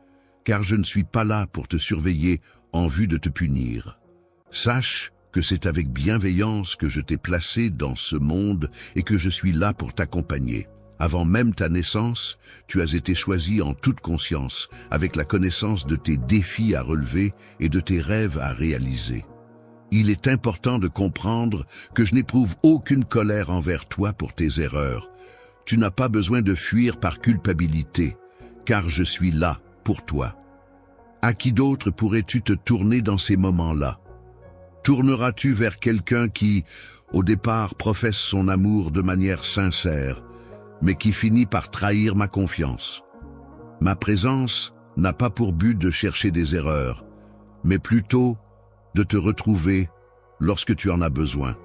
car je ne suis pas là pour te surveiller en vue de te punir. Sache que c'est avec bienveillance que je t'ai placé dans ce monde et que je suis là pour t'accompagner. Avant même ta naissance, tu as été choisi en toute conscience, avec la connaissance de tes défis à relever et de tes rêves à réaliser. Il est important de comprendre que je n'éprouve aucune colère envers toi pour tes erreurs. Tu n'as pas besoin de fuir par culpabilité, car je suis là pour toi. À qui d'autre pourrais-tu te tourner dans ces moments-là? Tourneras-tu vers quelqu'un qui, au départ, professe son amour de manière sincère, mais qui finit par trahir ma confiance? Ma présence n'a pas pour but de chercher des erreurs, mais plutôt de te retrouver lorsque tu en as besoin.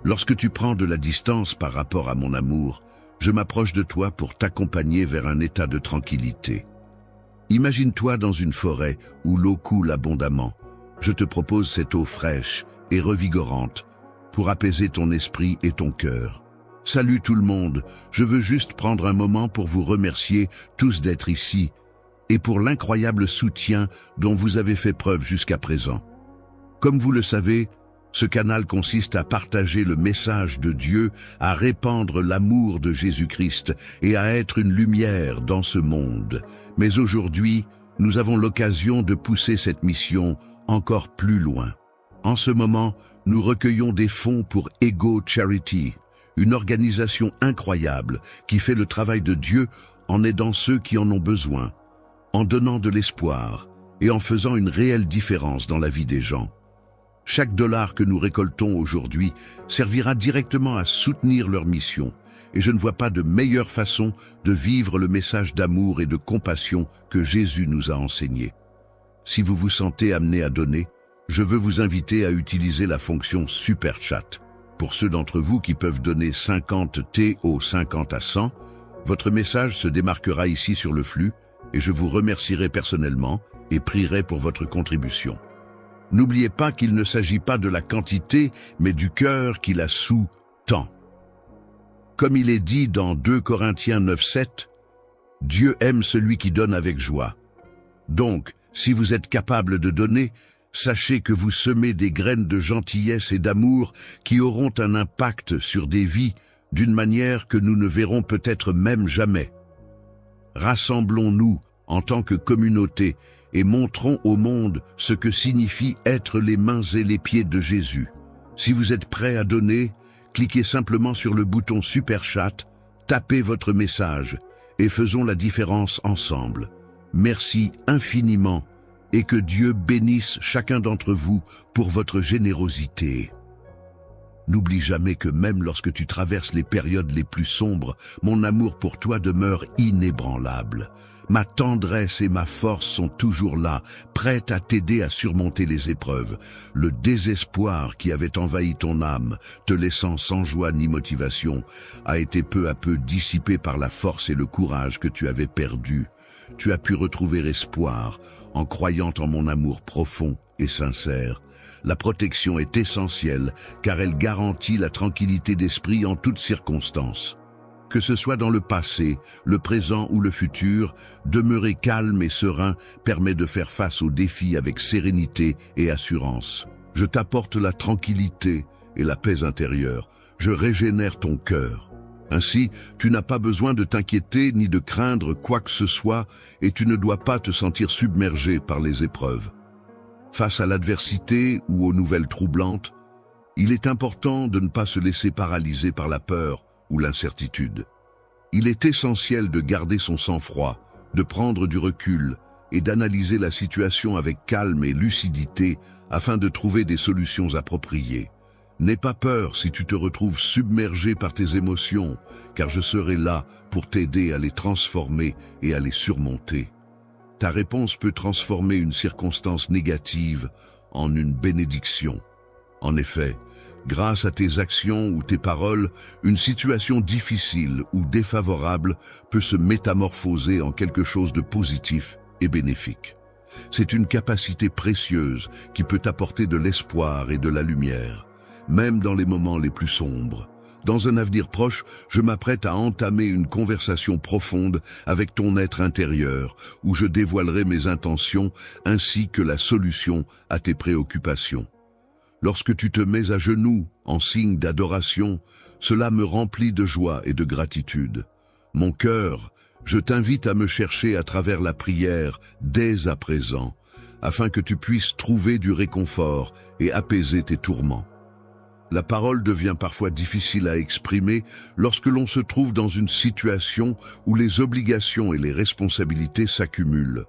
Lorsque tu prends de la distance par rapport à mon amour, je m'approche de toi pour t'accompagner vers un état de tranquillité. Imagine-toi dans une forêt où l'eau coule abondamment. Je te propose cette eau fraîche et revigorante pour apaiser ton esprit et ton cœur. Salut tout le monde, je veux juste prendre un moment pour vous remercier tous d'être ici et pour l'incroyable soutien dont vous avez fait preuve jusqu'à présent. Comme vous le savez, ce canal consiste à partager le message de Dieu, à répandre l'amour de Jésus-Christ et à être une lumière dans ce monde. Mais aujourd'hui, nous avons l'occasion de pousser cette mission encore plus loin. En ce moment, nous recueillons des fonds pour Ego Charity, une organisation incroyable qui fait le travail de Dieu en aidant ceux qui en ont besoin, en donnant de l'espoir et en faisant une réelle différence dans la vie des gens. Chaque dollar que nous récoltons aujourd'hui servira directement à soutenir leur mission, et je ne vois pas de meilleure façon de vivre le message d'amour et de compassion que Jésus nous a enseigné. Si vous vous sentez amené à donner, je veux vous inviter à utiliser la fonction Super Chat. Pour ceux d'entre vous qui peuvent donner 50 T au 50 à 100, votre message se démarquera ici sur le flux, et je vous remercierai personnellement et prierai pour votre contribution. N'oubliez pas qu'il ne s'agit pas de la quantité, mais du cœur qui la sous-tend. Comme il est dit dans 2 Corinthiens 9:7, « Dieu aime celui qui donne avec joie. » Donc, si vous êtes capable de donner, sachez que vous semez des graines de gentillesse et d'amour qui auront un impact sur des vies d'une manière que nous ne verrons peut-être même jamais. Rassemblons-nous en tant que communauté et montrons au monde ce que signifie être les mains et les pieds de Jésus. Si vous êtes prêt à donner, cliquez simplement sur le bouton Super Chat, tapez votre message et faisons la différence ensemble. Merci infiniment et que Dieu bénisse chacun d'entre vous pour votre générosité. N'oublie jamais que même lorsque tu traverses les périodes les plus sombres, mon amour pour toi demeure inébranlable. Ma tendresse et ma force sont toujours là, prêtes à t'aider à surmonter les épreuves. Le désespoir qui avait envahi ton âme, te laissant sans joie ni motivation, a été peu à peu dissipé par la force et le courage que tu avais perdus. Tu as pu retrouver espoir en croyant en mon amour profond et sincère. La protection est essentielle car elle garantit la tranquillité d'esprit en toutes circonstances. Que ce soit dans le passé, le présent ou le futur, demeurer calme et serein permet de faire face aux défis avec sérénité et assurance. Je t'apporte la tranquillité et la paix intérieure. Je régénère ton cœur. Ainsi, tu n'as pas besoin de t'inquiéter ni de craindre quoi que ce soit et tu ne dois pas te sentir submergé par les épreuves. Face à l'adversité ou aux nouvelles troublantes, Il est important de ne pas se laisser paralyser par la peur ou l'incertitude. Il est essentiel de garder son sang-froid, de prendre du recul et d'analyser la situation avec calme et lucidité afin de trouver des solutions appropriées. N'aie pas peur si tu te retrouves submergé par tes émotions, car je serai là pour t'aider à les transformer et à les surmonter. Ta réponse peut transformer une circonstance négative en une bénédiction. En effet, grâce à tes actions ou tes paroles, une situation difficile ou défavorable peut se métamorphoser en quelque chose de positif et bénéfique. C'est une capacité précieuse qui peut apporter de l'espoir et de la lumière, même dans les moments les plus sombres. Dans un avenir proche, je m'apprête à entamer une conversation profonde avec ton être intérieur, où je dévoilerai mes intentions ainsi que la solution à tes préoccupations. Lorsque tu te mets à genoux en signe d'adoration, cela me remplit de joie et de gratitude. Mon cœur, je t'invite à me chercher à travers la prière dès à présent, afin que tu puisses trouver du réconfort et apaiser tes tourments. La parole devient parfois difficile à exprimer lorsque l'on se trouve dans une situation où les obligations et les responsabilités s'accumulent,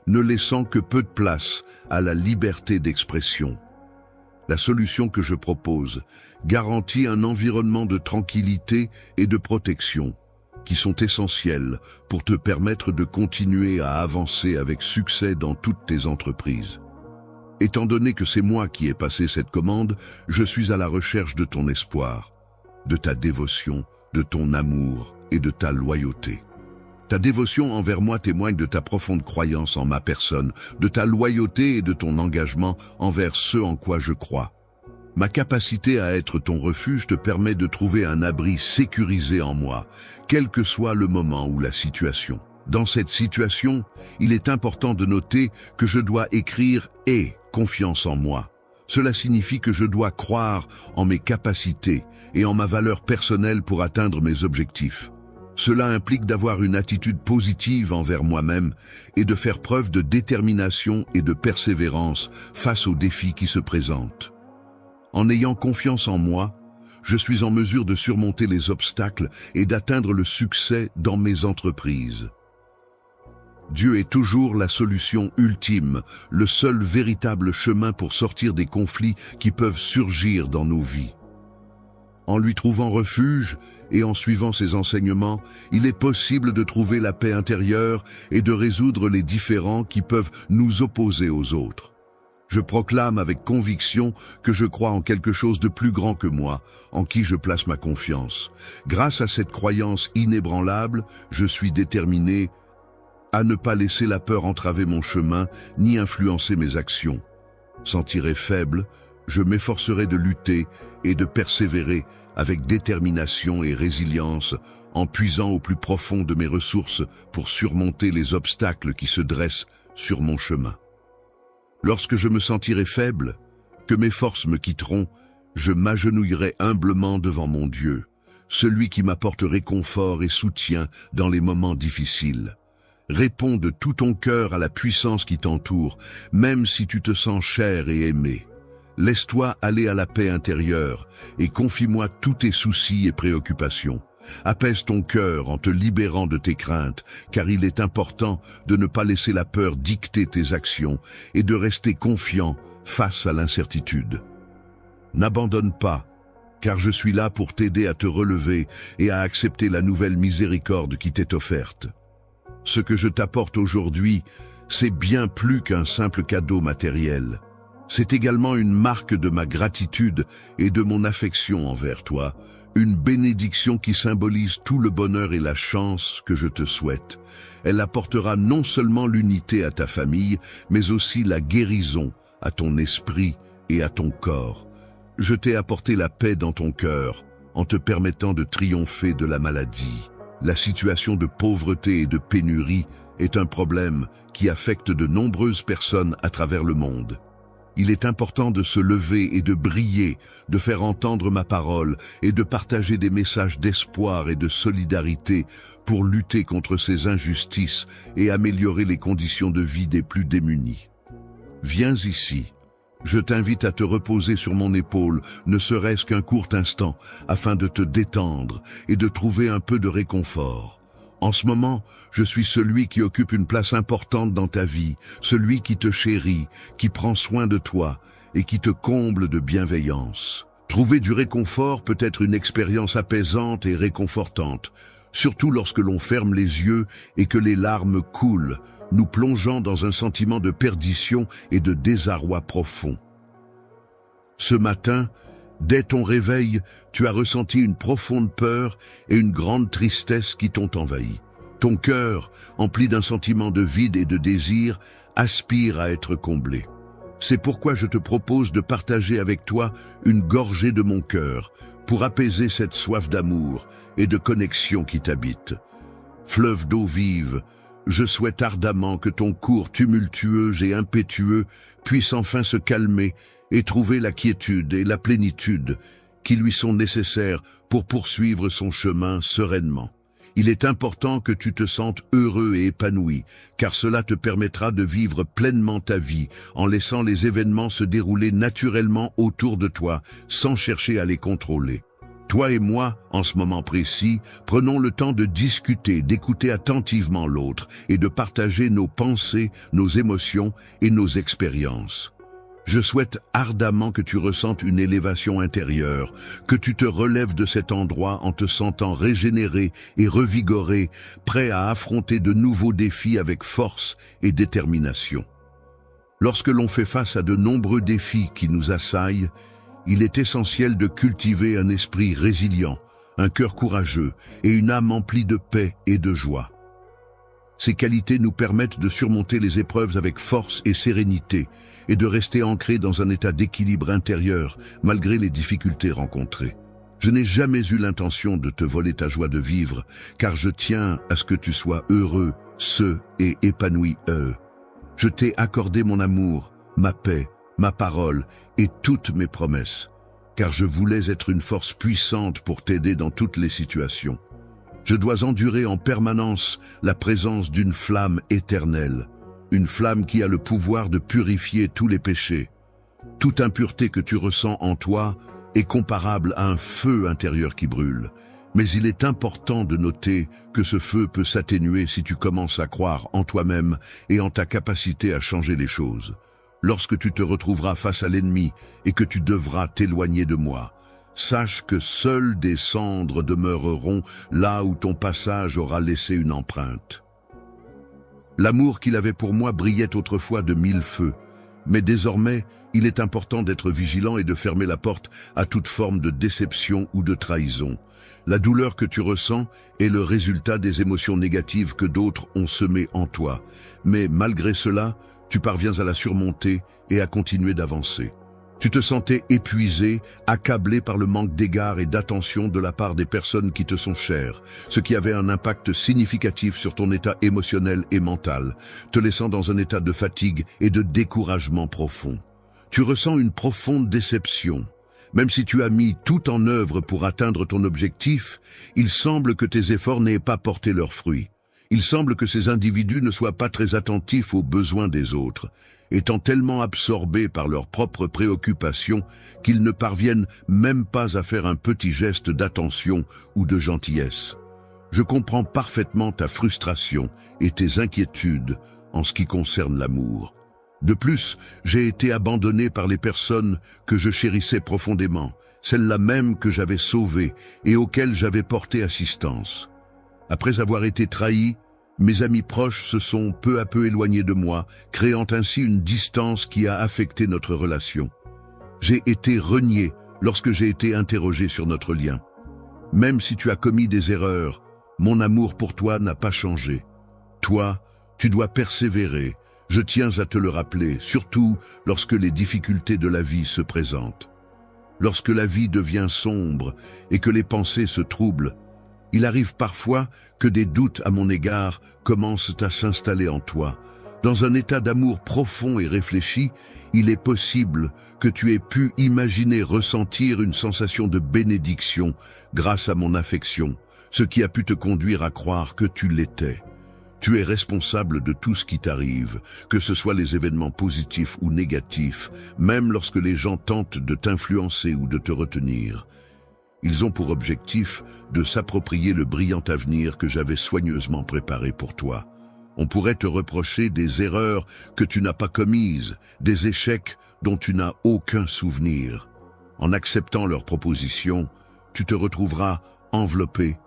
ne laissant que peu de place à la liberté d'expression. La solution que je propose garantit un environnement de tranquillité et de protection qui sont essentiels pour te permettre de continuer à avancer avec succès dans toutes tes entreprises. Étant donné que c'est moi qui ai passé cette commande, je suis à la recherche de ton espoir, de ta dévotion, de ton amour et de ta loyauté. Ta dévotion envers moi témoigne de ta profonde croyance en ma personne, de ta loyauté et de ton engagement envers ce en quoi je crois. Ma capacité à être ton refuge te permet de trouver un abri sécurisé en moi, quel que soit le moment ou la situation. Dans cette situation, il est important de noter que je dois écrire « et » confiance en moi. Cela signifie que je dois croire en mes capacités et en ma valeur personnelle pour atteindre mes objectifs. Cela implique d'avoir une attitude positive envers moi-même et de faire preuve de détermination et de persévérance face aux défis qui se présentent. En ayant confiance en moi, je suis en mesure de surmonter les obstacles et d'atteindre le succès dans mes entreprises. Dieu est toujours la solution ultime, le seul véritable chemin pour sortir des conflits qui peuvent surgir dans nos vies. En lui trouvant refuge et en suivant ses enseignements, il est possible de trouver la paix intérieure et de résoudre les différends qui peuvent nous opposer aux autres. Je proclame avec conviction que je crois en quelque chose de plus grand que moi, en qui je place ma confiance. Grâce à cette croyance inébranlable, je suis déterminé à ne pas laisser la peur entraver mon chemin ni influencer mes actions. Sans tirer faible, je m'efforcerai de lutter et de persévérer avec détermination et résilience en puisant au plus profond de mes ressources pour surmonter les obstacles qui se dressent sur mon chemin. Lorsque je me sentirai faible, que mes forces me quitteront, je m'agenouillerai humblement devant mon Dieu, celui qui m'apporte réconfort et soutien dans les moments difficiles. Réponds de tout ton cœur à la puissance qui t'entoure, même si tu te sens cher et aimé. Laisse-toi aller à la paix intérieure et confie-moi tous tes soucis et préoccupations. Apaise ton cœur en te libérant de tes craintes, car il est important de ne pas laisser la peur dicter tes actions et de rester confiant face à l'incertitude. N'abandonne pas, car je suis là pour t'aider à te relever et à accepter la nouvelle miséricorde qui t'est offerte. Ce que je t'apporte aujourd'hui, c'est bien plus qu'un simple cadeau matériel. C'est également une marque de ma gratitude et de mon affection envers toi, une bénédiction qui symbolise tout le bonheur et la chance que je te souhaite. Elle apportera non seulement l'unité à ta famille, mais aussi la guérison à ton esprit et à ton corps. Je t'ai apporté la paix dans ton cœur, en te permettant de triompher de la maladie. La situation de pauvreté et de pénurie est un problème qui affecte de nombreuses personnes à travers le monde. Il est important de se lever et de briller, de faire entendre ma parole et de partager des messages d'espoir et de solidarité pour lutter contre ces injustices et améliorer les conditions de vie des plus démunis. Viens ici, Je t'invite à te reposer sur mon épaule, ne serait-ce qu'un court instant, afin de te détendre et de trouver un peu de réconfort. En ce moment, je suis celui qui occupe une place importante dans ta vie, celui qui te chérit, qui prend soin de toi et qui te comble de bienveillance. Trouver du réconfort peut être une expérience apaisante et réconfortante, surtout lorsque l'on ferme les yeux et que les larmes coulent, nous plongeant dans un sentiment de perdition et de désarroi profond. Ce matin, dès ton réveil, tu as ressenti une profonde peur et une grande tristesse qui t'ont envahi. Ton cœur, empli d'un sentiment de vide et de désir, aspire à être comblé. C'est pourquoi je te propose de partager avec toi une gorgée de mon cœur pour apaiser cette soif d'amour et de connexion qui t'habite. Fleuve d'eau vive, je souhaite ardemment que ton cours tumultueux et impétueux puisse enfin se calmer et trouver la quiétude et la plénitude qui lui sont nécessaires pour poursuivre son chemin sereinement. Il est important que tu te sentes heureux et épanoui, car cela te permettra de vivre pleinement ta vie en laissant les événements se dérouler naturellement autour de toi, sans chercher à les contrôler. Toi et moi, en ce moment précis, prenons le temps de discuter, d'écouter attentivement l'autre et de partager nos pensées, nos émotions et nos expériences. Je souhaite ardemment que tu ressentes une élévation intérieure, que tu te relèves de cet endroit en te sentant régénéré et revigoré, prêt à affronter de nouveaux défis avec force et détermination. Lorsque l'on fait face à de nombreux défis qui nous assaillent, il est essentiel de cultiver un esprit résilient, un cœur courageux et une âme emplie de paix et de joie. Ces qualités nous permettent de surmonter les épreuves avec force et sérénité et de rester ancrés dans un état d'équilibre intérieur malgré les difficultés rencontrées. Je n'ai jamais eu l'intention de te voler ta joie de vivre, car je tiens à ce que tu sois heureux, et épanoui. Je t'ai accordé mon amour, ma paix, ma parole et toutes mes promesses, car je voulais être une force puissante pour t'aider dans toutes les situations. Je dois endurer en permanence la présence d'une flamme éternelle, une flamme qui a le pouvoir de purifier tous les péchés. Toute impureté que tu ressens en toi est comparable à un feu intérieur qui brûle. Mais il est important de noter que ce feu peut s'atténuer si tu commences à croire en toi-même et en ta capacité à changer les choses. Lorsque tu te retrouveras face à l'ennemi et que tu devras t'éloigner de moi, sache que seules des cendres demeureront là où ton passage aura laissé une empreinte. L'amour qu'il avait pour moi brillait autrefois de 1000 feux, mais désormais, il est important d'être vigilant et de fermer la porte à toute forme de déception ou de trahison. La douleur que tu ressens est le résultat des émotions négatives que d'autres ont semées en toi, mais malgré cela, tu parviens à la surmonter et à continuer d'avancer. Tu te sentais épuisé, accablé par le manque d'égard et d'attention de la part des personnes qui te sont chères, ce qui avait un impact significatif sur ton état émotionnel et mental, te laissant dans un état de fatigue et de découragement profond. Tu ressens une profonde déception. Même si tu as mis tout en œuvre pour atteindre ton objectif, il semble que tes efforts n'aient pas porté leurs fruits. Il semble que ces individus ne soient pas très attentifs aux besoins des autres, étant tellement absorbés par leurs propres préoccupations qu'ils ne parviennent même pas à faire un petit geste d'attention ou de gentillesse. Je comprends parfaitement ta frustration et tes inquiétudes en ce qui concerne l'amour. De plus, j'ai été abandonné par les personnes que je chérissais profondément, celles-là même que j'avais sauvées et auxquelles j'avais porté assistance. Après avoir été trahi, mes amis proches se sont peu à peu éloignés de moi, créant ainsi une distance qui a affecté notre relation. J'ai été renié lorsque j'ai été interrogé sur notre lien. Même si tu as commis des erreurs, mon amour pour toi n'a pas changé. Toi, tu dois persévérer. Je tiens à te le rappeler, surtout lorsque les difficultés de la vie se présentent. Lorsque la vie devient sombre et que les pensées se troublent, il arrive parfois que des doutes à mon égard commencent à s'installer en toi. Dans un état d'amour profond et réfléchi, il est possible que tu aies pu imaginer ressentir une sensation de bénédiction grâce à mon affection, ce qui a pu te conduire à croire que tu l'étais. Tu es responsable de tout ce qui t'arrive, que ce soit les événements positifs ou négatifs, même lorsque les gens tentent de t'influencer ou de te retenir. Ils ont pour objectif de s'approprier le brillant avenir que j'avais soigneusement préparé pour toi. On pourrait te reprocher des erreurs que tu n'as pas commises, des échecs dont tu n'as aucun souvenir. En acceptant leurs propositions, tu te retrouveras enveloppé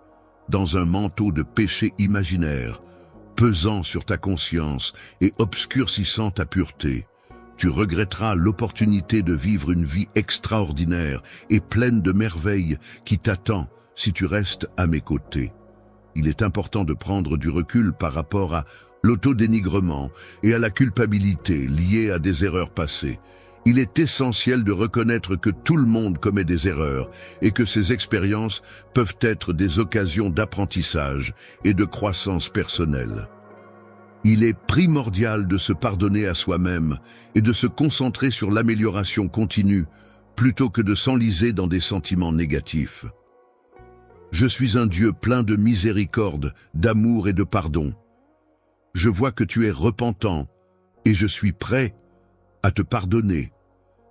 dans un manteau de péché imaginaire, pesant sur ta conscience et obscurcissant ta pureté. Tu regretteras l'opportunité de vivre une vie extraordinaire et pleine de merveilles qui t'attend si tu restes à mes côtés. Il est important de prendre du recul par rapport à l'autodénigrement et à la culpabilité liée à des erreurs passées. Il est essentiel de reconnaître que tout le monde commet des erreurs et que ces expériences peuvent être des occasions d'apprentissage et de croissance personnelle. Il est primordial de se pardonner à soi-même et de se concentrer sur l'amélioration continue plutôt que de s'enliser dans des sentiments négatifs. Je suis un Dieu plein de miséricorde, d'amour et de pardon. Je vois que tu es repentant et je suis prêt à te pardonner.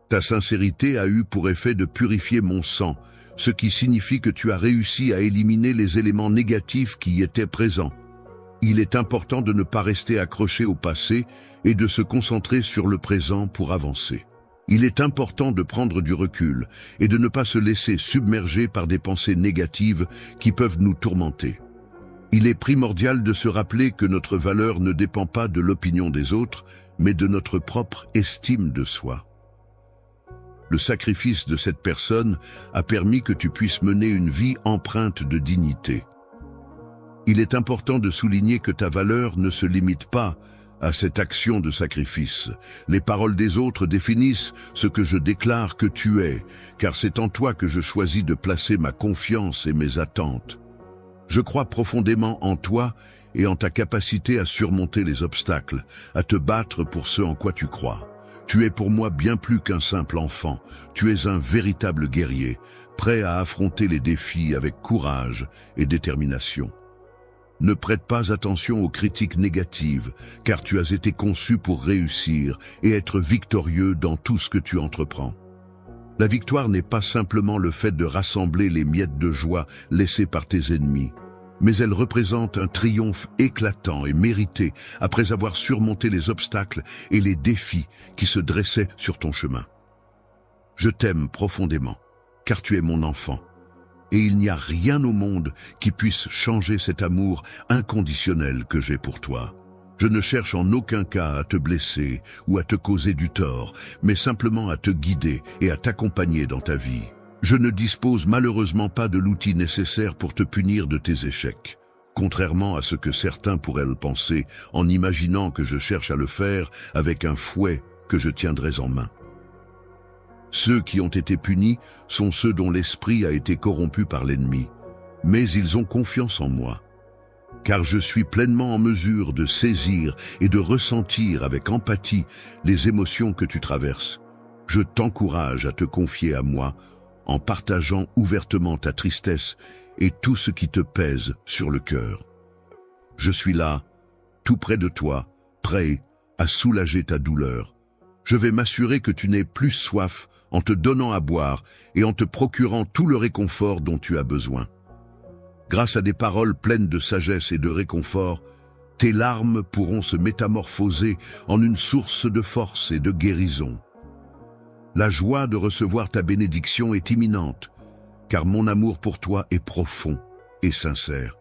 Ta sincérité a eu pour effet de purifier mon sang, ce qui signifie que tu as réussi à éliminer les éléments négatifs qui y étaient présents. Il est important de ne pas rester accroché au passé et de se concentrer sur le présent pour avancer. Il est important de prendre du recul et de ne pas se laisser submerger par des pensées négatives qui peuvent nous tourmenter. Il est primordial de se rappeler que notre valeur ne dépend pas de l'opinion des autres, mais de notre propre estime de soi. Le sacrifice de cette personne a permis que tu puisses mener une vie empreinte de dignité. Il est important de souligner que ta valeur ne se limite pas à cette action de sacrifice. Les paroles des autres définissent ce que je déclare que tu es, car c'est en toi que je choisis de placer ma confiance et mes attentes. Je crois profondément en toi et en ta capacité à surmonter les obstacles, à te battre pour ce en quoi tu crois. Tu es pour moi bien plus qu'un simple enfant. Tu es un véritable guerrier, prêt à affronter les défis avec courage et détermination. Ne prête pas attention aux critiques négatives, car tu as été conçu pour réussir et être victorieux dans tout ce que tu entreprends. La victoire n'est pas simplement le fait de rassembler les miettes de joie laissées par tes ennemis, mais elle représente un triomphe éclatant et mérité après avoir surmonté les obstacles et les défis qui se dressaient sur ton chemin. Je t'aime profondément, car tu es mon enfant, et il n'y a rien au monde qui puisse changer cet amour inconditionnel que j'ai pour toi. Je ne cherche en aucun cas à te blesser ou à te causer du tort, mais simplement à te guider et à t'accompagner dans ta vie. Je ne dispose malheureusement pas de l'outil nécessaire pour te punir de tes échecs, contrairement à ce que certains pourraient le penser en imaginant que je cherche à le faire avec un fouet que je tiendrais en main. Ceux qui ont été punis sont ceux dont l'esprit a été corrompu par l'ennemi, mais ils ont confiance en moi, car je suis pleinement en mesure de saisir et de ressentir avec empathie les émotions que tu traverses. Je t'encourage à te confier à moi en partageant ouvertement ta tristesse et tout ce qui te pèse sur le cœur. Je suis là, tout près de toi, prêt à soulager ta douleur. Je vais m'assurer que tu n'aies plus soif en te donnant à boire et en te procurant tout le réconfort dont tu as besoin. Grâce à des paroles pleines de sagesse et de réconfort, tes larmes pourront se métamorphoser en une source de force et de guérison. La joie de recevoir ta bénédiction est imminente, car mon amour pour toi est profond et sincère.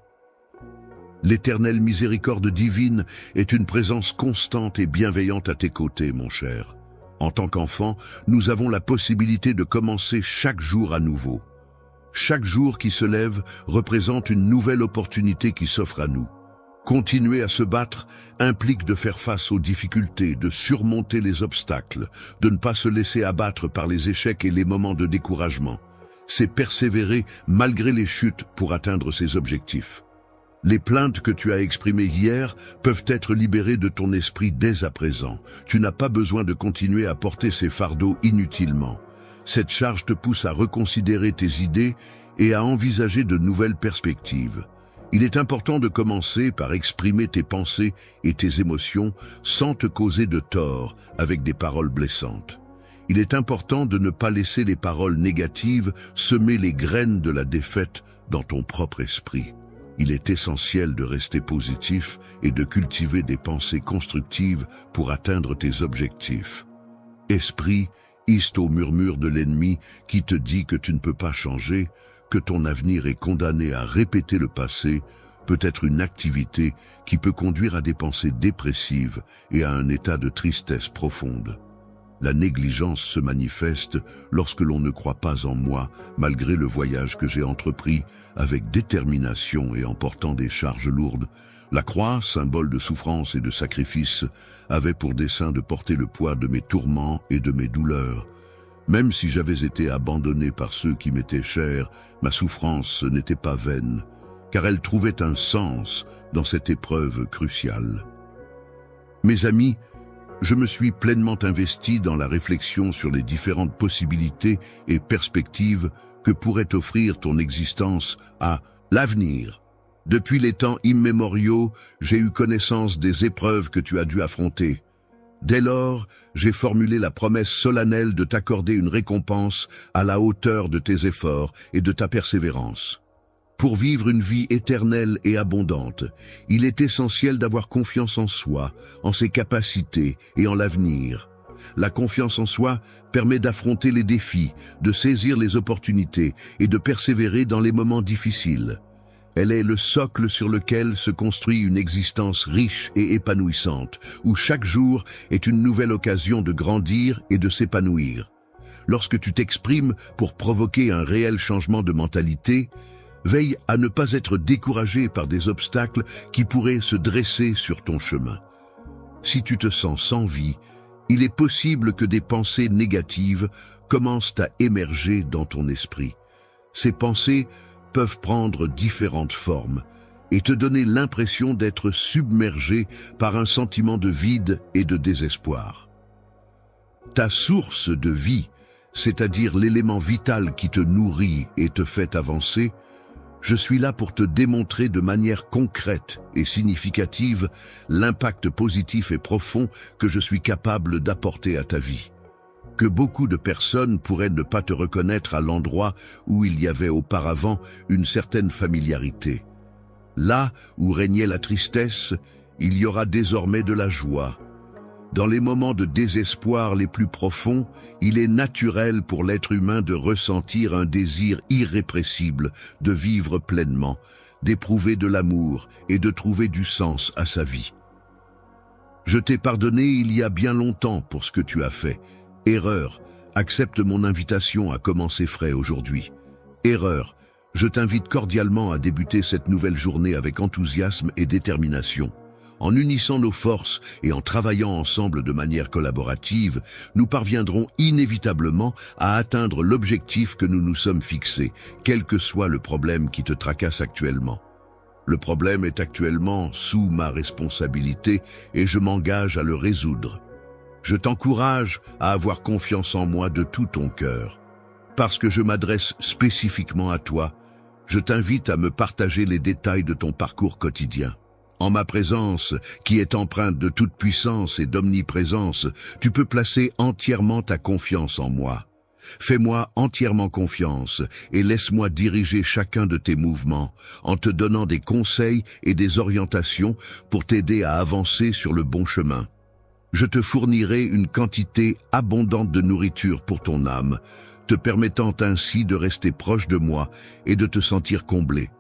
L'éternelle miséricorde divine est une présence constante et bienveillante à tes côtés, mon cher. En tant qu'enfant, nous avons la possibilité de commencer chaque jour à nouveau. Chaque jour qui se lève représente une nouvelle opportunité qui s'offre à nous. Continuer à se battre implique de faire face aux difficultés, de surmonter les obstacles, de ne pas se laisser abattre par les échecs et les moments de découragement. C'est persévérer malgré les chutes pour atteindre ses objectifs. Les plaintes que tu as exprimées hier peuvent être libérées de ton esprit dès à présent. Tu n'as pas besoin de continuer à porter ces fardeaux inutilement. Cette charge te pousse à reconsidérer tes idées et à envisager de nouvelles perspectives. Il est important de commencer par exprimer tes pensées et tes émotions sans te causer de tort avec des paroles blessantes. Il est important de ne pas laisser les paroles négatives semer les graines de la défaite dans ton propre esprit. Il est essentiel de rester positif et de cultiver des pensées constructives pour atteindre tes objectifs. Esprit, hisse au murmure de l'ennemi qui te dit que tu ne peux pas changer, que ton avenir est condamné à répéter le passé, peut être une activité qui peut conduire à des pensées dépressives et à un état de tristesse profonde. La négligence se manifeste lorsque l'on ne croit pas en moi, malgré le voyage que j'ai entrepris avec détermination et en portant des charges lourdes. La croix, symbole de souffrance et de sacrifice, avait pour dessein de porter le poids de mes tourments et de mes douleurs. Même si j'avais été abandonné par ceux qui m'étaient chers, ma souffrance n'était pas vaine, car elle trouvait un sens dans cette épreuve cruciale. Mes amis, je me suis pleinement investi dans la réflexion sur les différentes possibilités et perspectives que pourrait offrir ton existence à l'avenir. Depuis les temps immémoriaux, j'ai eu connaissance des épreuves que tu as dû affronter. Dès lors, j'ai formulé la promesse solennelle de t'accorder une récompense à la hauteur de tes efforts et de ta persévérance. Pour vivre une vie éternelle et abondante, il est essentiel d'avoir confiance en soi, en ses capacités et en l'avenir. La confiance en soi permet d'affronter les défis, de saisir les opportunités et de persévérer dans les moments difficiles. Elle est le socle sur lequel se construit une existence riche et épanouissante, où chaque jour est une nouvelle occasion de grandir et de s'épanouir. Lorsque tu t'exprimes pour provoquer un réel changement de mentalité, veille à ne pas être découragé par des obstacles qui pourraient se dresser sur ton chemin. Si tu te sens sans vie, il est possible que des pensées négatives commencent à émerger dans ton esprit. Ces pensées peuvent prendre différentes formes et te donner l'impression d'être submergé par un sentiment de vide et de désespoir. Ta source de vie, c'est-à-dire l'élément vital qui te nourrit et te fait avancer, je suis là pour te démontrer de manière concrète et significative l'impact positif et profond que je suis capable d'apporter à ta vie. Que beaucoup de personnes pourraient ne pas te reconnaître à l'endroit où il y avait auparavant une certaine familiarité. Là où régnait la tristesse, il y aura désormais de la joie. Dans les moments de désespoir les plus profonds, il est naturel pour l'être humain de ressentir un désir irrépressible de vivre pleinement, d'éprouver de l'amour et de trouver du sens à sa vie. Je t'ai pardonné il y a bien longtemps pour ce que tu as fait. Erreur, accepte mon invitation à commencer frais aujourd'hui. Erreur, je t'invite cordialement à débuter cette nouvelle journée avec enthousiasme et détermination. En unissant nos forces et en travaillant ensemble de manière collaborative, nous parviendrons inévitablement à atteindre l'objectif que nous nous sommes fixés, quel que soit le problème qui te tracasse actuellement. Le problème est actuellement sous ma responsabilité et je m'engage à le résoudre. Je t'encourage à avoir confiance en moi de tout ton cœur. Parce que je m'adresse spécifiquement à toi, je t'invite à me partager les détails de ton parcours quotidien. En ma présence, qui est empreinte de toute puissance et d'omniprésence, tu peux placer entièrement ta confiance en moi. Fais-moi entièrement confiance et laisse-moi diriger chacun de tes mouvements en te donnant des conseils et des orientations pour t'aider à avancer sur le bon chemin. Je te fournirai une quantité abondante de nourriture pour ton âme, te permettant ainsi de rester proche de moi et de te sentir comblé.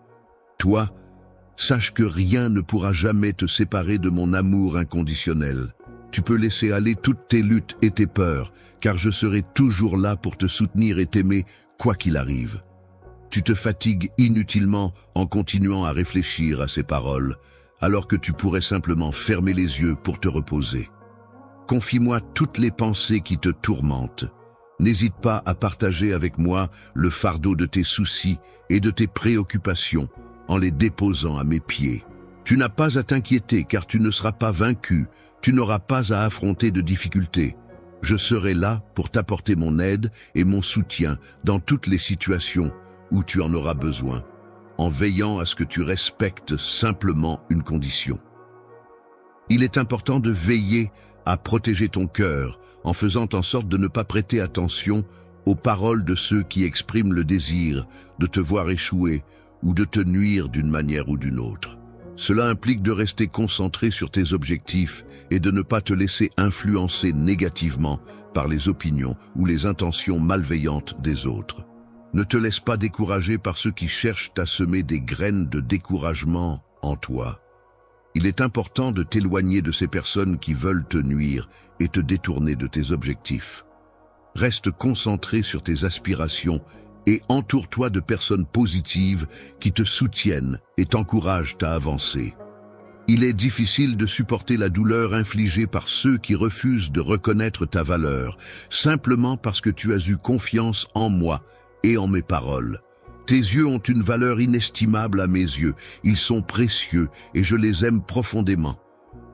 Toi, sache que rien ne pourra jamais te séparer de mon amour inconditionnel. Tu peux laisser aller toutes tes luttes et tes peurs, car je serai toujours là pour te soutenir et t'aimer, quoi qu'il arrive. Tu te fatigues inutilement en continuant à réfléchir à ces paroles, alors que tu pourrais simplement fermer les yeux pour te reposer. Confie-moi toutes les pensées qui te tourmentent. N'hésite pas à partager avec moi le fardeau de tes soucis et de tes préoccupations en les déposant à mes pieds. Tu n'as pas à t'inquiéter car tu ne seras pas vaincu, tu n'auras pas à affronter de difficultés. Je serai là pour t'apporter mon aide et mon soutien dans toutes les situations où tu en auras besoin. en veillant à ce que tu respectes simplement une condition. Il est important de veiller à protéger ton cœur en faisant en sorte de ne pas prêter attention aux paroles de ceux qui expriment le désir de te voir échouer ou de te nuire d'une manière ou d'une autre. Cela implique de rester concentré sur tes objectifs et de ne pas te laisser influencer négativement par les opinions ou les intentions malveillantes des autres. Ne te laisse pas décourager par ceux qui cherchent à semer des graines de découragement en toi. Il est important de t'éloigner de ces personnes qui veulent te nuire et te détourner de tes objectifs. Reste concentré sur tes aspirations et entoure-toi de personnes positives qui te soutiennent et t'encouragent à avancer. Il est difficile de supporter la douleur infligée par ceux qui refusent de reconnaître ta valeur, simplement parce que tu as eu confiance en moi et en mes paroles. Tes yeux ont une valeur inestimable à mes yeux. Ils sont précieux et je les aime profondément.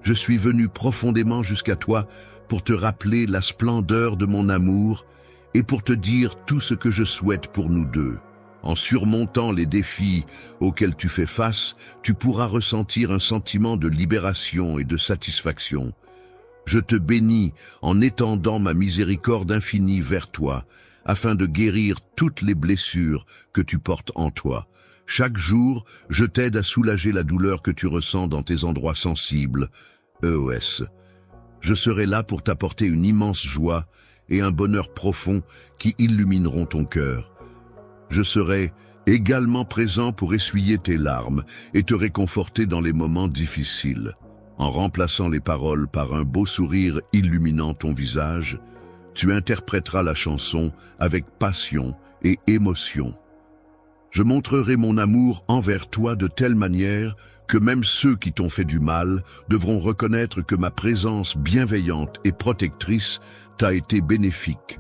Je suis venu profondément jusqu'à toi pour te rappeler la splendeur de mon amour et pour te dire tout ce que je souhaite pour nous deux. En surmontant les défis auxquels tu fais face, tu pourras ressentir un sentiment de libération et de satisfaction. Je te bénis en étendant ma miséricorde infinie vers toi, afin de guérir toutes les blessures que tu portes en toi. Chaque jour, je t'aide à soulager la douleur que tu ressens dans tes endroits sensibles. EOS. Je serai là pour t'apporter une immense joie et un bonheur profond qui illumineront ton cœur. Je serai également présent pour essuyer tes larmes et te réconforter dans les moments difficiles. En remplaçant les paroles par un beau sourire illuminant ton visage, tu interpréteras la chanson avec passion et émotion. Je montrerai mon amour envers toi de telle manière que même ceux qui t'ont fait du mal devront reconnaître que ma présence bienveillante et protectrice t'a été bénéfique.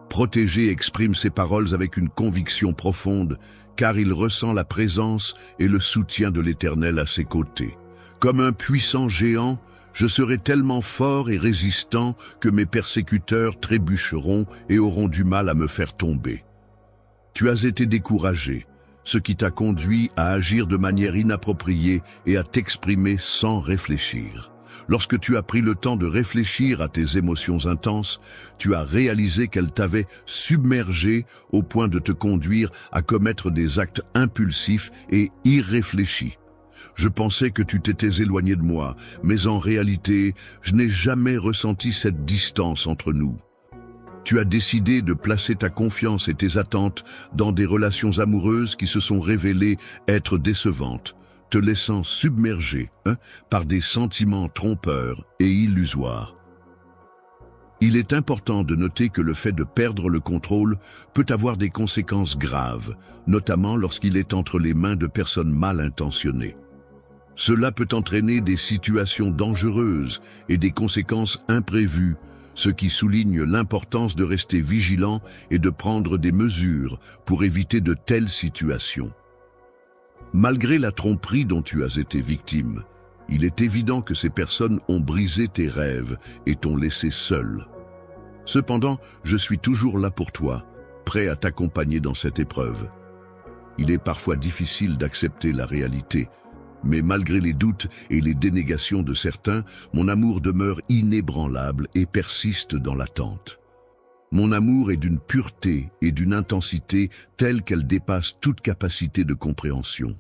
Protégé exprime ses paroles avec une conviction profonde, car il ressent la présence et le soutien de l'Éternel à ses côtés. Comme un puissant géant, je serai tellement fort et résistant que mes persécuteurs trébucheront et auront du mal à me faire tomber. Tu as été découragé, ce qui t'a conduit à agir de manière inappropriée et à t'exprimer sans réfléchir. Lorsque tu as pris le temps de réfléchir à tes émotions intenses, tu as réalisé qu'elles t'avaient submergé au point de te conduire à commettre des actes impulsifs et irréfléchis. Je pensais que tu t'étais éloigné de moi, mais en réalité, je n'ai jamais ressenti cette distance entre nous. Tu as décidé de placer ta confiance et tes attentes dans des relations amoureuses qui se sont révélées être décevantes, te laissant submerger par des sentiments trompeurs et illusoires. Il est important de noter que le fait de perdre le contrôle peut avoir des conséquences graves, notamment lorsqu'il est entre les mains de personnes mal intentionnées. Cela peut entraîner des situations dangereuses et des conséquences imprévues, ce qui souligne l'importance de rester vigilant et de prendre des mesures pour éviter de telles situations. Malgré la tromperie dont tu as été victime, il est évident que ces personnes ont brisé tes rêves et t'ont laissé seul. Cependant, je suis toujours là pour toi, prêt à t'accompagner dans cette épreuve. Il est parfois difficile d'accepter la réalité, mais malgré les doutes et les dénégations de certains, mon amour demeure inébranlable et persiste dans l'attente. Mon amour est d'une pureté et d'une intensité telle qu'elle dépasse toute capacité de compréhension.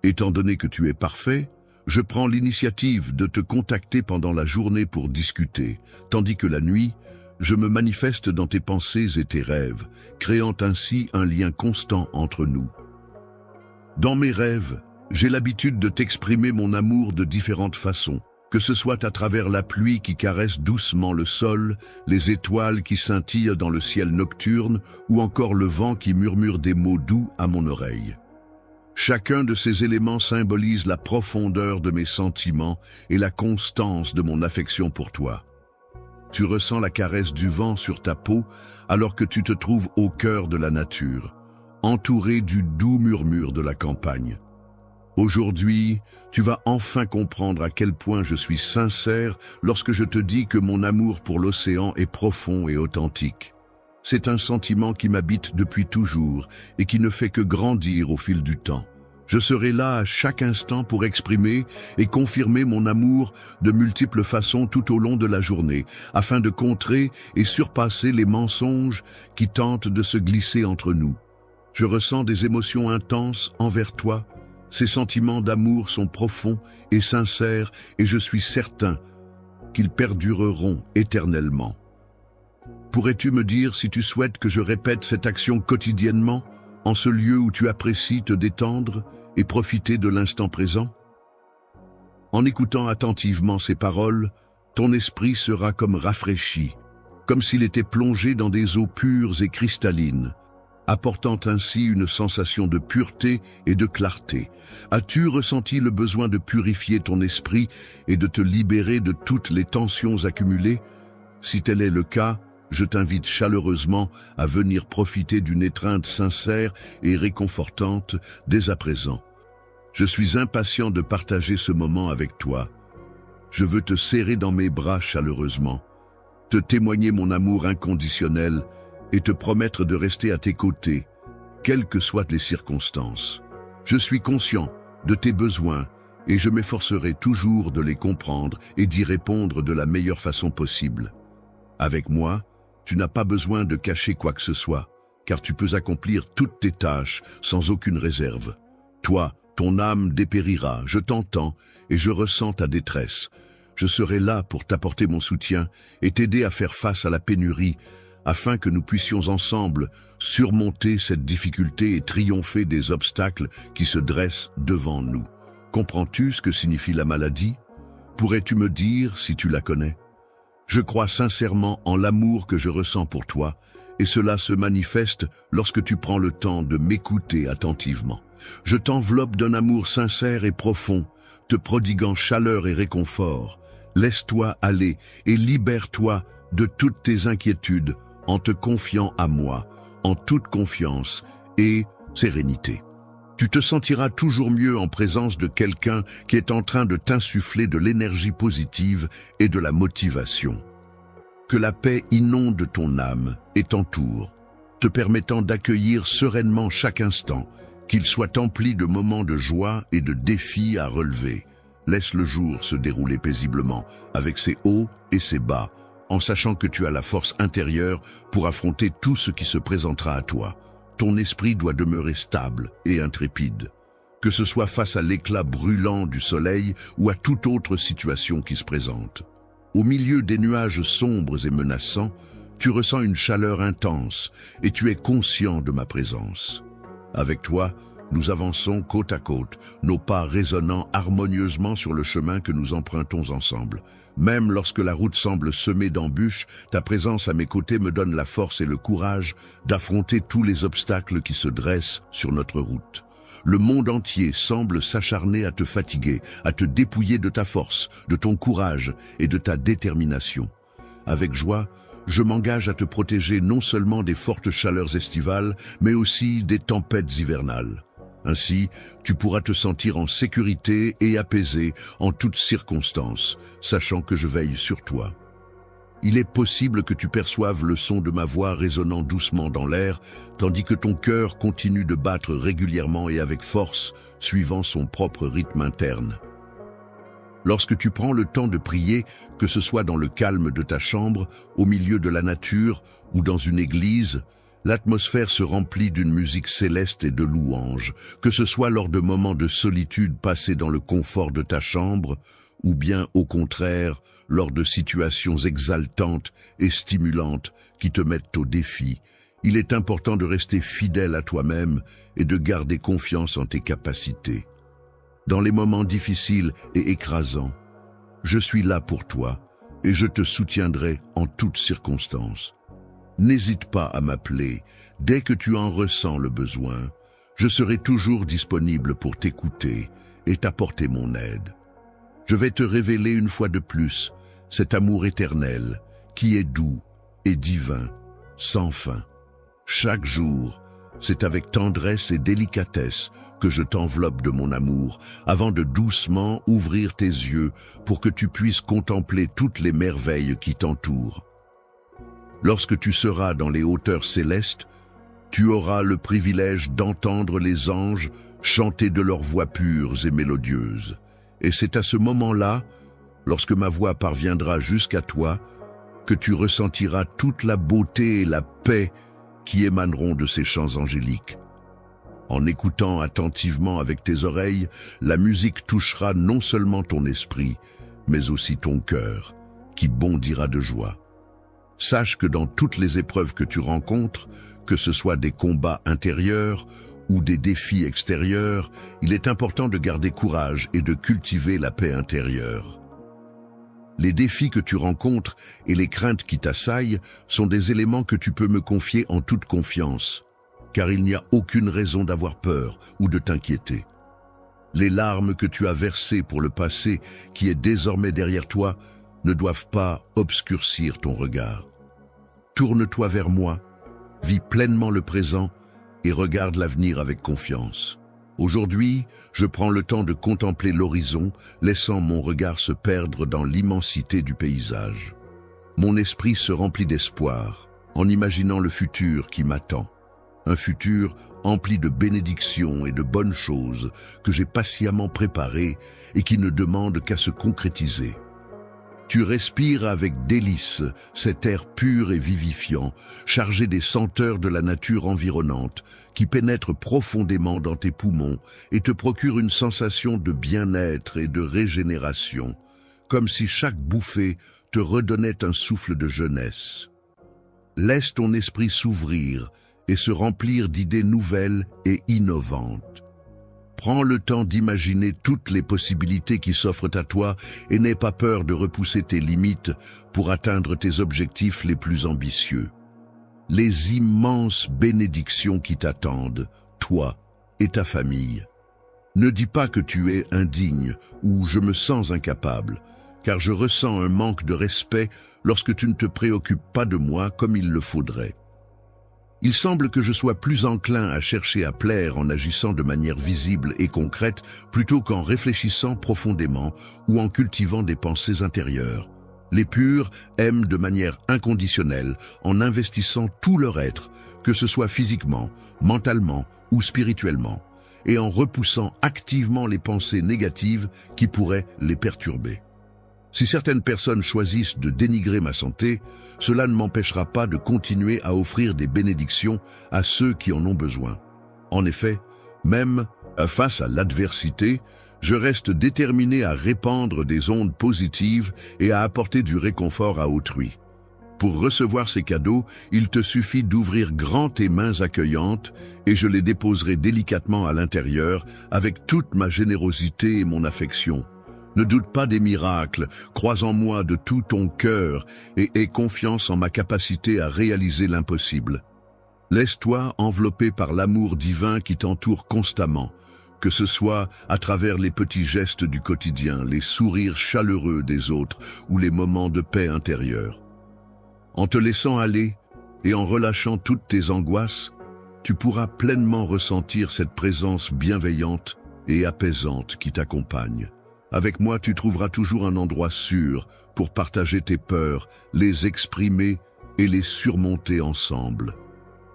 Étant donné que tu es parfait, je prends l'initiative de te contacter pendant la journée pour discuter, tandis que la nuit, je me manifeste dans tes pensées et tes rêves, créant ainsi un lien constant entre nous. Dans mes rêves, j'ai l'habitude de t'exprimer mon amour de différentes façons, que ce soit à travers la pluie qui caresse doucement le sol, les étoiles qui scintillent dans le ciel nocturne ou encore le vent qui murmure des mots doux à mon oreille. Chacun de ces éléments symbolise la profondeur de mes sentiments et la constance de mon affection pour toi. Tu ressens la caresse du vent sur ta peau alors que tu te trouves au cœur de la nature, entouré du doux murmure de la campagne. Aujourd'hui, tu vas enfin comprendre à quel point je suis sincère lorsque je te dis que mon amour pour l'océan est profond et authentique. C'est un sentiment qui m'habite depuis toujours et qui ne fait que grandir au fil du temps. Je serai là à chaque instant pour exprimer et confirmer mon amour de multiples façons tout au long de la journée, afin de contrer et surpasser les mensonges qui tentent de se glisser entre nous. Je ressens des émotions intenses envers toi. Ces sentiments d'amour sont profonds et sincères et je suis certain qu'ils perdureront éternellement. Pourrais-tu me dire si tu souhaites que je répète cette action quotidiennement, en ce lieu où tu apprécies te détendre et profiter de l'instant présent? En écoutant attentivement ces paroles, ton esprit sera comme rafraîchi, comme s'il était plongé dans des eaux pures et cristallines, apportant ainsi une sensation de pureté et de clarté. As-tu ressenti le besoin de purifier ton esprit et de te libérer de toutes les tensions accumulées? Si tel est le cas, je t'invite chaleureusement à venir profiter d'une étreinte sincère et réconfortante dès à présent. Je suis impatient de partager ce moment avec toi. Je veux te serrer dans mes bras chaleureusement, te témoigner mon amour inconditionnel et te promettre de rester à tes côtés, quelles que soient les circonstances. Je suis conscient de tes besoins et je m'efforcerai toujours de les comprendre et d'y répondre de la meilleure façon possible. Avec moi, tu n'as pas besoin de cacher quoi que ce soit, car tu peux accomplir toutes tes tâches sans aucune réserve. Toi, ton âme dépérira, je t'entends et je ressens ta détresse. Je serai là pour t'apporter mon soutien et t'aider à faire face à la pénurie, afin que nous puissions ensemble surmonter cette difficulté et triompher des obstacles qui se dressent devant nous. Comprends-tu ce que signifie la maladie? Pourrais-tu me dire si tu la connais? Je crois sincèrement en l'amour que je ressens pour toi, et cela se manifeste lorsque tu prends le temps de m'écouter attentivement. Je t'enveloppe d'un amour sincère et profond, te prodiguant chaleur et réconfort. Laisse-toi aller et libère-toi de toutes tes inquiétudes en te confiant à moi, en toute confiance et sérénité. Tu te sentiras toujours mieux en présence de quelqu'un qui est en train de t'insuffler de l'énergie positive et de la motivation. Que la paix inonde ton âme et t'entoure, te permettant d'accueillir sereinement chaque instant, qu'il soit empli de moments de joie et de défis à relever. Laisse le jour se dérouler paisiblement, avec ses hauts et ses bas, en sachant que tu as la force intérieure pour affronter tout ce qui se présentera à toi. Ton esprit doit demeurer stable et intrépide, que ce soit face à l'éclat brûlant du soleil ou à toute autre situation qui se présente. Au milieu des nuages sombres et menaçants, tu ressens une chaleur intense et tu es conscient de ma présence. Avec toi, nous avançons côte à côte, nos pas résonnant harmonieusement sur le chemin que nous empruntons ensemble. Même lorsque la route semble semée d'embûches, ta présence à mes côtés me donne la force et le courage d'affronter tous les obstacles qui se dressent sur notre route. Le monde entier semble s'acharner à te fatiguer, à te dépouiller de ta force, de ton courage et de ta détermination. Avec joie, je m'engage à te protéger non seulement des fortes chaleurs estivales, mais aussi des tempêtes hivernales. Ainsi, tu pourras te sentir en sécurité et apaisé en toutes circonstances, sachant que je veille sur toi. Il est possible que tu perçoives le son de ma voix résonnant doucement dans l'air, tandis que ton cœur continue de battre régulièrement et avec force, suivant son propre rythme interne. Lorsque tu prends le temps de prier, que ce soit dans le calme de ta chambre, au milieu de la nature ou dans une église, l'atmosphère se remplit d'une musique céleste et de louanges, que ce soit lors de moments de solitude passés dans le confort de ta chambre, ou bien au contraire, lors de situations exaltantes et stimulantes qui te mettent au défi. Il est important de rester fidèle à toi-même et de garder confiance en tes capacités. Dans les moments difficiles et écrasants, je suis là pour toi et je te soutiendrai en toutes circonstances. N'hésite pas à m'appeler dès que tu en ressens le besoin. Je serai toujours disponible pour t'écouter et t'apporter mon aide. Je vais te révéler une fois de plus cet amour éternel qui est doux et divin, sans fin. Chaque jour, c'est avec tendresse et délicatesse que je t'enveloppe de mon amour, avant de doucement ouvrir tes yeux pour que tu puisses contempler toutes les merveilles qui t'entourent. Lorsque tu seras dans les hauteurs célestes, tu auras le privilège d'entendre les anges chanter de leurs voix pures et mélodieuses. Et c'est à ce moment-là, lorsque ma voix parviendra jusqu'à toi, que tu ressentiras toute la beauté et la paix qui émaneront de ces chants angéliques. En écoutant attentivement avec tes oreilles, la musique touchera non seulement ton esprit, mais aussi ton cœur, qui bondira de joie. Sache que dans toutes les épreuves que tu rencontres, que ce soit des combats intérieurs ou des défis extérieurs, il est important de garder courage et de cultiver la paix intérieure. Les défis que tu rencontres et les craintes qui t'assaillent sont des éléments que tu peux me confier en toute confiance, car il n'y a aucune raison d'avoir peur ou de t'inquiéter. Les larmes que tu as versées pour le passé, qui est désormais derrière toi, ne doivent pas obscurcir ton regard. Tourne-toi vers moi, vis pleinement le présent et regarde l'avenir avec confiance. Aujourd'hui, je prends le temps de contempler l'horizon, laissant mon regard se perdre dans l'immensité du paysage. Mon esprit se remplit d'espoir, en imaginant le futur qui m'attend. Un futur empli de bénédictions et de bonnes choses que j'ai patiemment préparées et qui ne demande qu'à se concrétiser. Tu respires avec délice cet air pur et vivifiant, chargé des senteurs de la nature environnante, qui pénètre profondément dans tes poumons et te procure une sensation de bien-être et de régénération, comme si chaque bouffée te redonnait un souffle de jeunesse. Laisse ton esprit s'ouvrir et se remplir d'idées nouvelles et innovantes. Prends le temps d'imaginer toutes les possibilités qui s'offrent à toi et n'aie pas peur de repousser tes limites pour atteindre tes objectifs les plus ambitieux. Les immenses bénédictions qui t'attendent, toi et ta famille. Ne dis pas que tu es indigne ou je me sens incapable, car je ressens un manque de respect lorsque tu ne te préoccupes pas de moi comme il le faudrait. Il semble que je sois plus enclin à chercher à plaire en agissant de manière visible et concrète plutôt qu'en réfléchissant profondément ou en cultivant des pensées intérieures. Les purs aiment de manière inconditionnelle en investissant tout leur être, que ce soit physiquement, mentalement ou spirituellement, et en repoussant activement les pensées négatives qui pourraient les perturber. Si certaines personnes choisissent de dénigrer ma santé, cela ne m'empêchera pas de continuer à offrir des bénédictions à ceux qui en ont besoin. En effet, même face à l'adversité, je reste déterminé à répandre des ondes positives et à apporter du réconfort à autrui. Pour recevoir ces cadeaux, il te suffit d'ouvrir grand tes mains accueillantes et je les déposerai délicatement à l'intérieur avec toute ma générosité et mon affection. Ne doute pas des miracles, crois en moi de tout ton cœur et aie confiance en ma capacité à réaliser l'impossible. Laisse-toi envelopper par l'amour divin qui t'entoure constamment, que ce soit à travers les petits gestes du quotidien, les sourires chaleureux des autres ou les moments de paix intérieure. En te laissant aller et en relâchant toutes tes angoisses, tu pourras pleinement ressentir cette présence bienveillante et apaisante qui t'accompagne. Avec moi, tu trouveras toujours un endroit sûr pour partager tes peurs, les exprimer et les surmonter ensemble.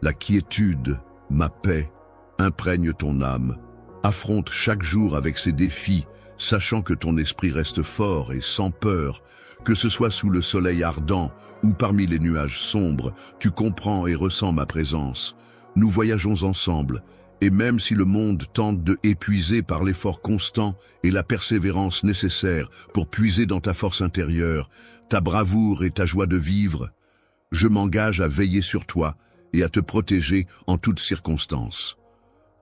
La quiétude, ma paix, imprègne ton âme. Affronte chaque jour avec ses défis, sachant que ton esprit reste fort et sans peur. Que ce soit sous le soleil ardent ou parmi les nuages sombres, tu comprends et ressens ma présence. Nous voyageons ensemble. Et même si le monde tente de épuiser par l'effort constant et la persévérance nécessaire pour puiser dans ta force intérieure, ta bravoure et ta joie de vivre, je m'engage à veiller sur toi et à te protéger en toutes circonstances.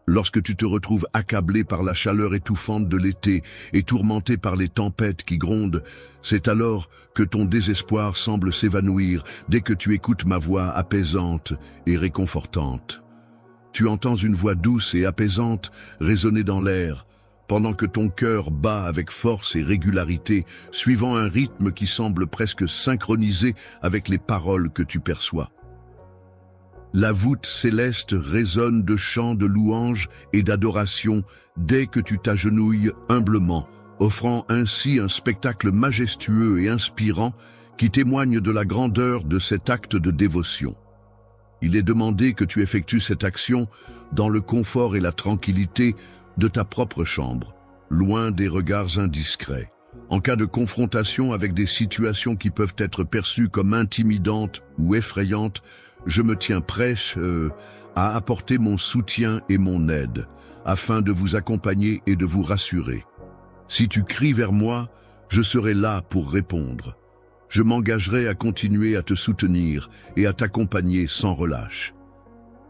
Lorsque tu te retrouves accablé par la chaleur étouffante de l'été et tourmenté par les tempêtes qui grondent, c'est alors que ton désespoir semble s'évanouir dès que tu écoutes ma voix apaisante et réconfortante. Tu entends une voix douce et apaisante résonner dans l'air, pendant que ton cœur bat avec force et régularité, suivant un rythme qui semble presque synchronisé avec les paroles que tu perçois. La voûte céleste résonne de chants de louanges et d'adoration dès que tu t'agenouilles humblement, offrant ainsi un spectacle majestueux et inspirant qui témoigne de la grandeur de cet acte de dévotion. Il est demandé que tu effectues cette action dans le confort et la tranquillité de ta propre chambre, loin des regards indiscrets. En cas de confrontation avec des situations qui peuvent être perçues comme intimidantes ou effrayantes, je me tiens prêt à apporter mon soutien et mon aide, afin de vous accompagner et de vous rassurer. Si tu cries vers moi, je serai là pour répondre. Je m'engagerai à continuer à te soutenir et à t'accompagner sans relâche.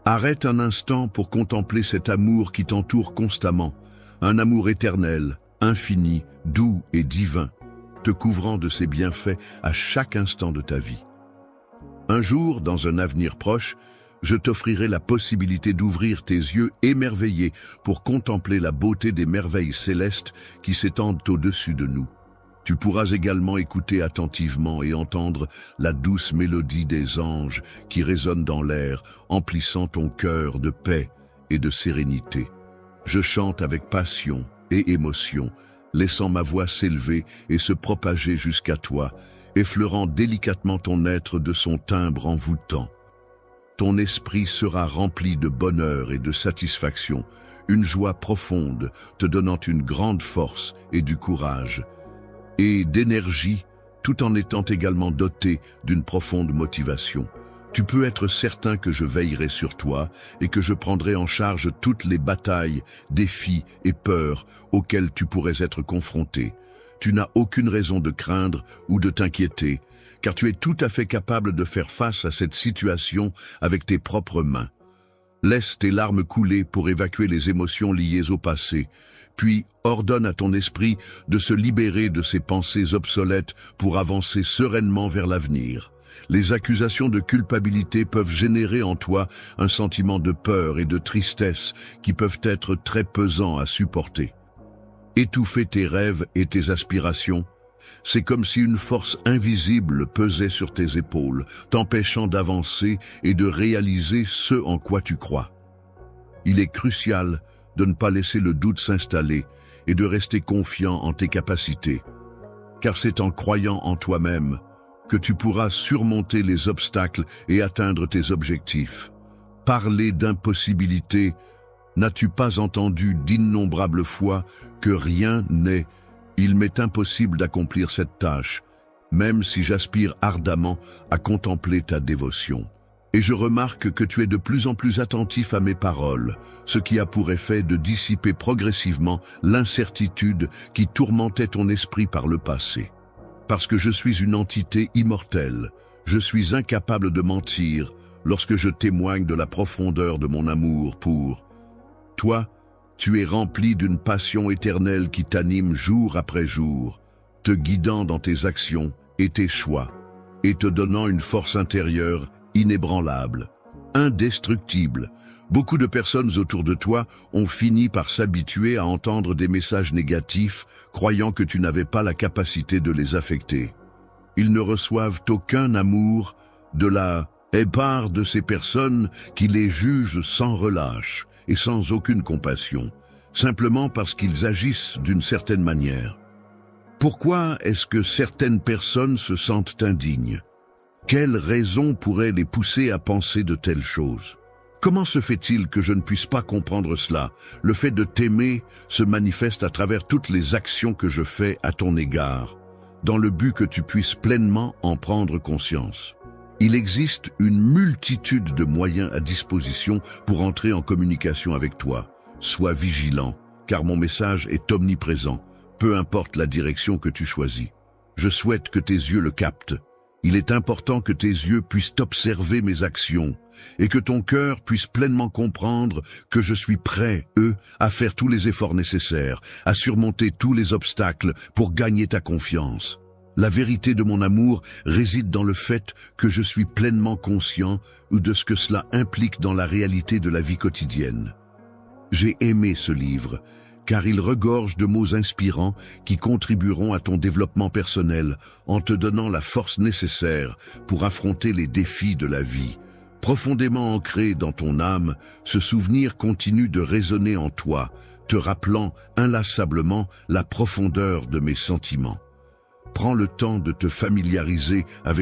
Arrête un instant pour contempler cet amour qui t'entoure constamment, un amour éternel, infini, doux et divin, te couvrant de ses bienfaits à chaque instant de ta vie. Un jour, dans un avenir proche, je t'offrirai la possibilité d'ouvrir tes yeux émerveillés pour contempler la beauté des merveilles célestes qui s'étendent au-dessus de nous. Tu pourras également écouter attentivement et entendre la douce mélodie des anges qui résonne dans l'air, emplissant ton cœur de paix et de sérénité. Je chante avec passion et émotion, laissant ma voix s'élever et se propager jusqu'à toi, effleurant délicatement ton être de son timbre envoûtant. Ton esprit sera rempli de bonheur et de satisfaction, une joie profonde te donnant une grande force et du courage, et d'énergie, tout en étant également doté d'une profonde motivation. Tu peux être certain que je veillerai sur toi et que je prendrai en charge toutes les batailles, défis et peurs auxquels tu pourrais être confronté. Tu n'as aucune raison de craindre ou de t'inquiéter, car tu es tout à fait capable de faire face à cette situation avec tes propres mains. Laisse tes larmes couler pour évacuer les émotions liées au passé, puis ordonne à ton esprit de se libérer de ses pensées obsolètes pour avancer sereinement vers l'avenir. Les accusations de culpabilité peuvent générer en toi un sentiment de peur et de tristesse qui peuvent être très pesants à supporter. Étouffer tes rêves et tes aspirations, c'est comme si une force invisible pesait sur tes épaules, t'empêchant d'avancer et de réaliser ce en quoi tu crois. Il est crucial de ne pas laisser le doute s'installer et de rester confiant en tes capacités, car c'est en croyant en toi-même que tu pourras surmonter les obstacles et atteindre tes objectifs. Parler d'impossibilité, n'as-tu pas entendu d'innombrables fois que rien n'est, il m'est impossible d'accomplir cette tâche, même si j'aspire ardemment à contempler ta dévotion. Et je remarque que tu es de plus en plus attentif à mes paroles, ce qui a pour effet de dissiper progressivement l'incertitude qui tourmentait ton esprit par le passé. Parce que je suis une entité immortelle, je suis incapable de mentir lorsque je témoigne de la profondeur de mon amour pour toi. Tu es rempli d'une passion éternelle qui t'anime jour après jour, te guidant dans tes actions et tes choix, et te donnant une force intérieure inébranlable, indestructible. Beaucoup de personnes autour de toi ont fini par s'habituer à entendre des messages négatifs, croyant que tu n'avais pas la capacité de les affecter. Ils ne reçoivent aucun amour de la part de ces personnes qui les jugent sans relâche et sans aucune compassion, simplement parce qu'ils agissent d'une certaine manière. Pourquoi est-ce que certaines personnes se sentent indignes? Quelle raison pourrait les pousser à penser de telles choses? Comment se fait-il que je ne puisse pas comprendre cela? Le fait de t'aimer se manifeste à travers toutes les actions que je fais à ton égard, dans le but que tu puisses pleinement en prendre conscience. Il existe une multitude de moyens à disposition pour entrer en communication avec toi. Sois vigilant, car mon message est omniprésent, peu importe la direction que tu choisis. Je souhaite que tes yeux le captent. Il est important que tes yeux puissent observer mes actions et que ton cœur puisse pleinement comprendre que je suis prêt, à faire tous les efforts nécessaires, à surmonter tous les obstacles pour gagner ta confiance. La vérité de mon amour réside dans le fait que je suis pleinement conscient de ce que cela implique dans la réalité de la vie quotidienne. J'ai aimé ce livre, car il regorge de mots inspirants qui contribueront à ton développement personnel en te donnant la force nécessaire pour affronter les défis de la vie. Profondément ancré dans ton âme, ce souvenir continue de résonner en toi, te rappelant inlassablement la profondeur de mes sentiments. Prends le temps de te familiariser avec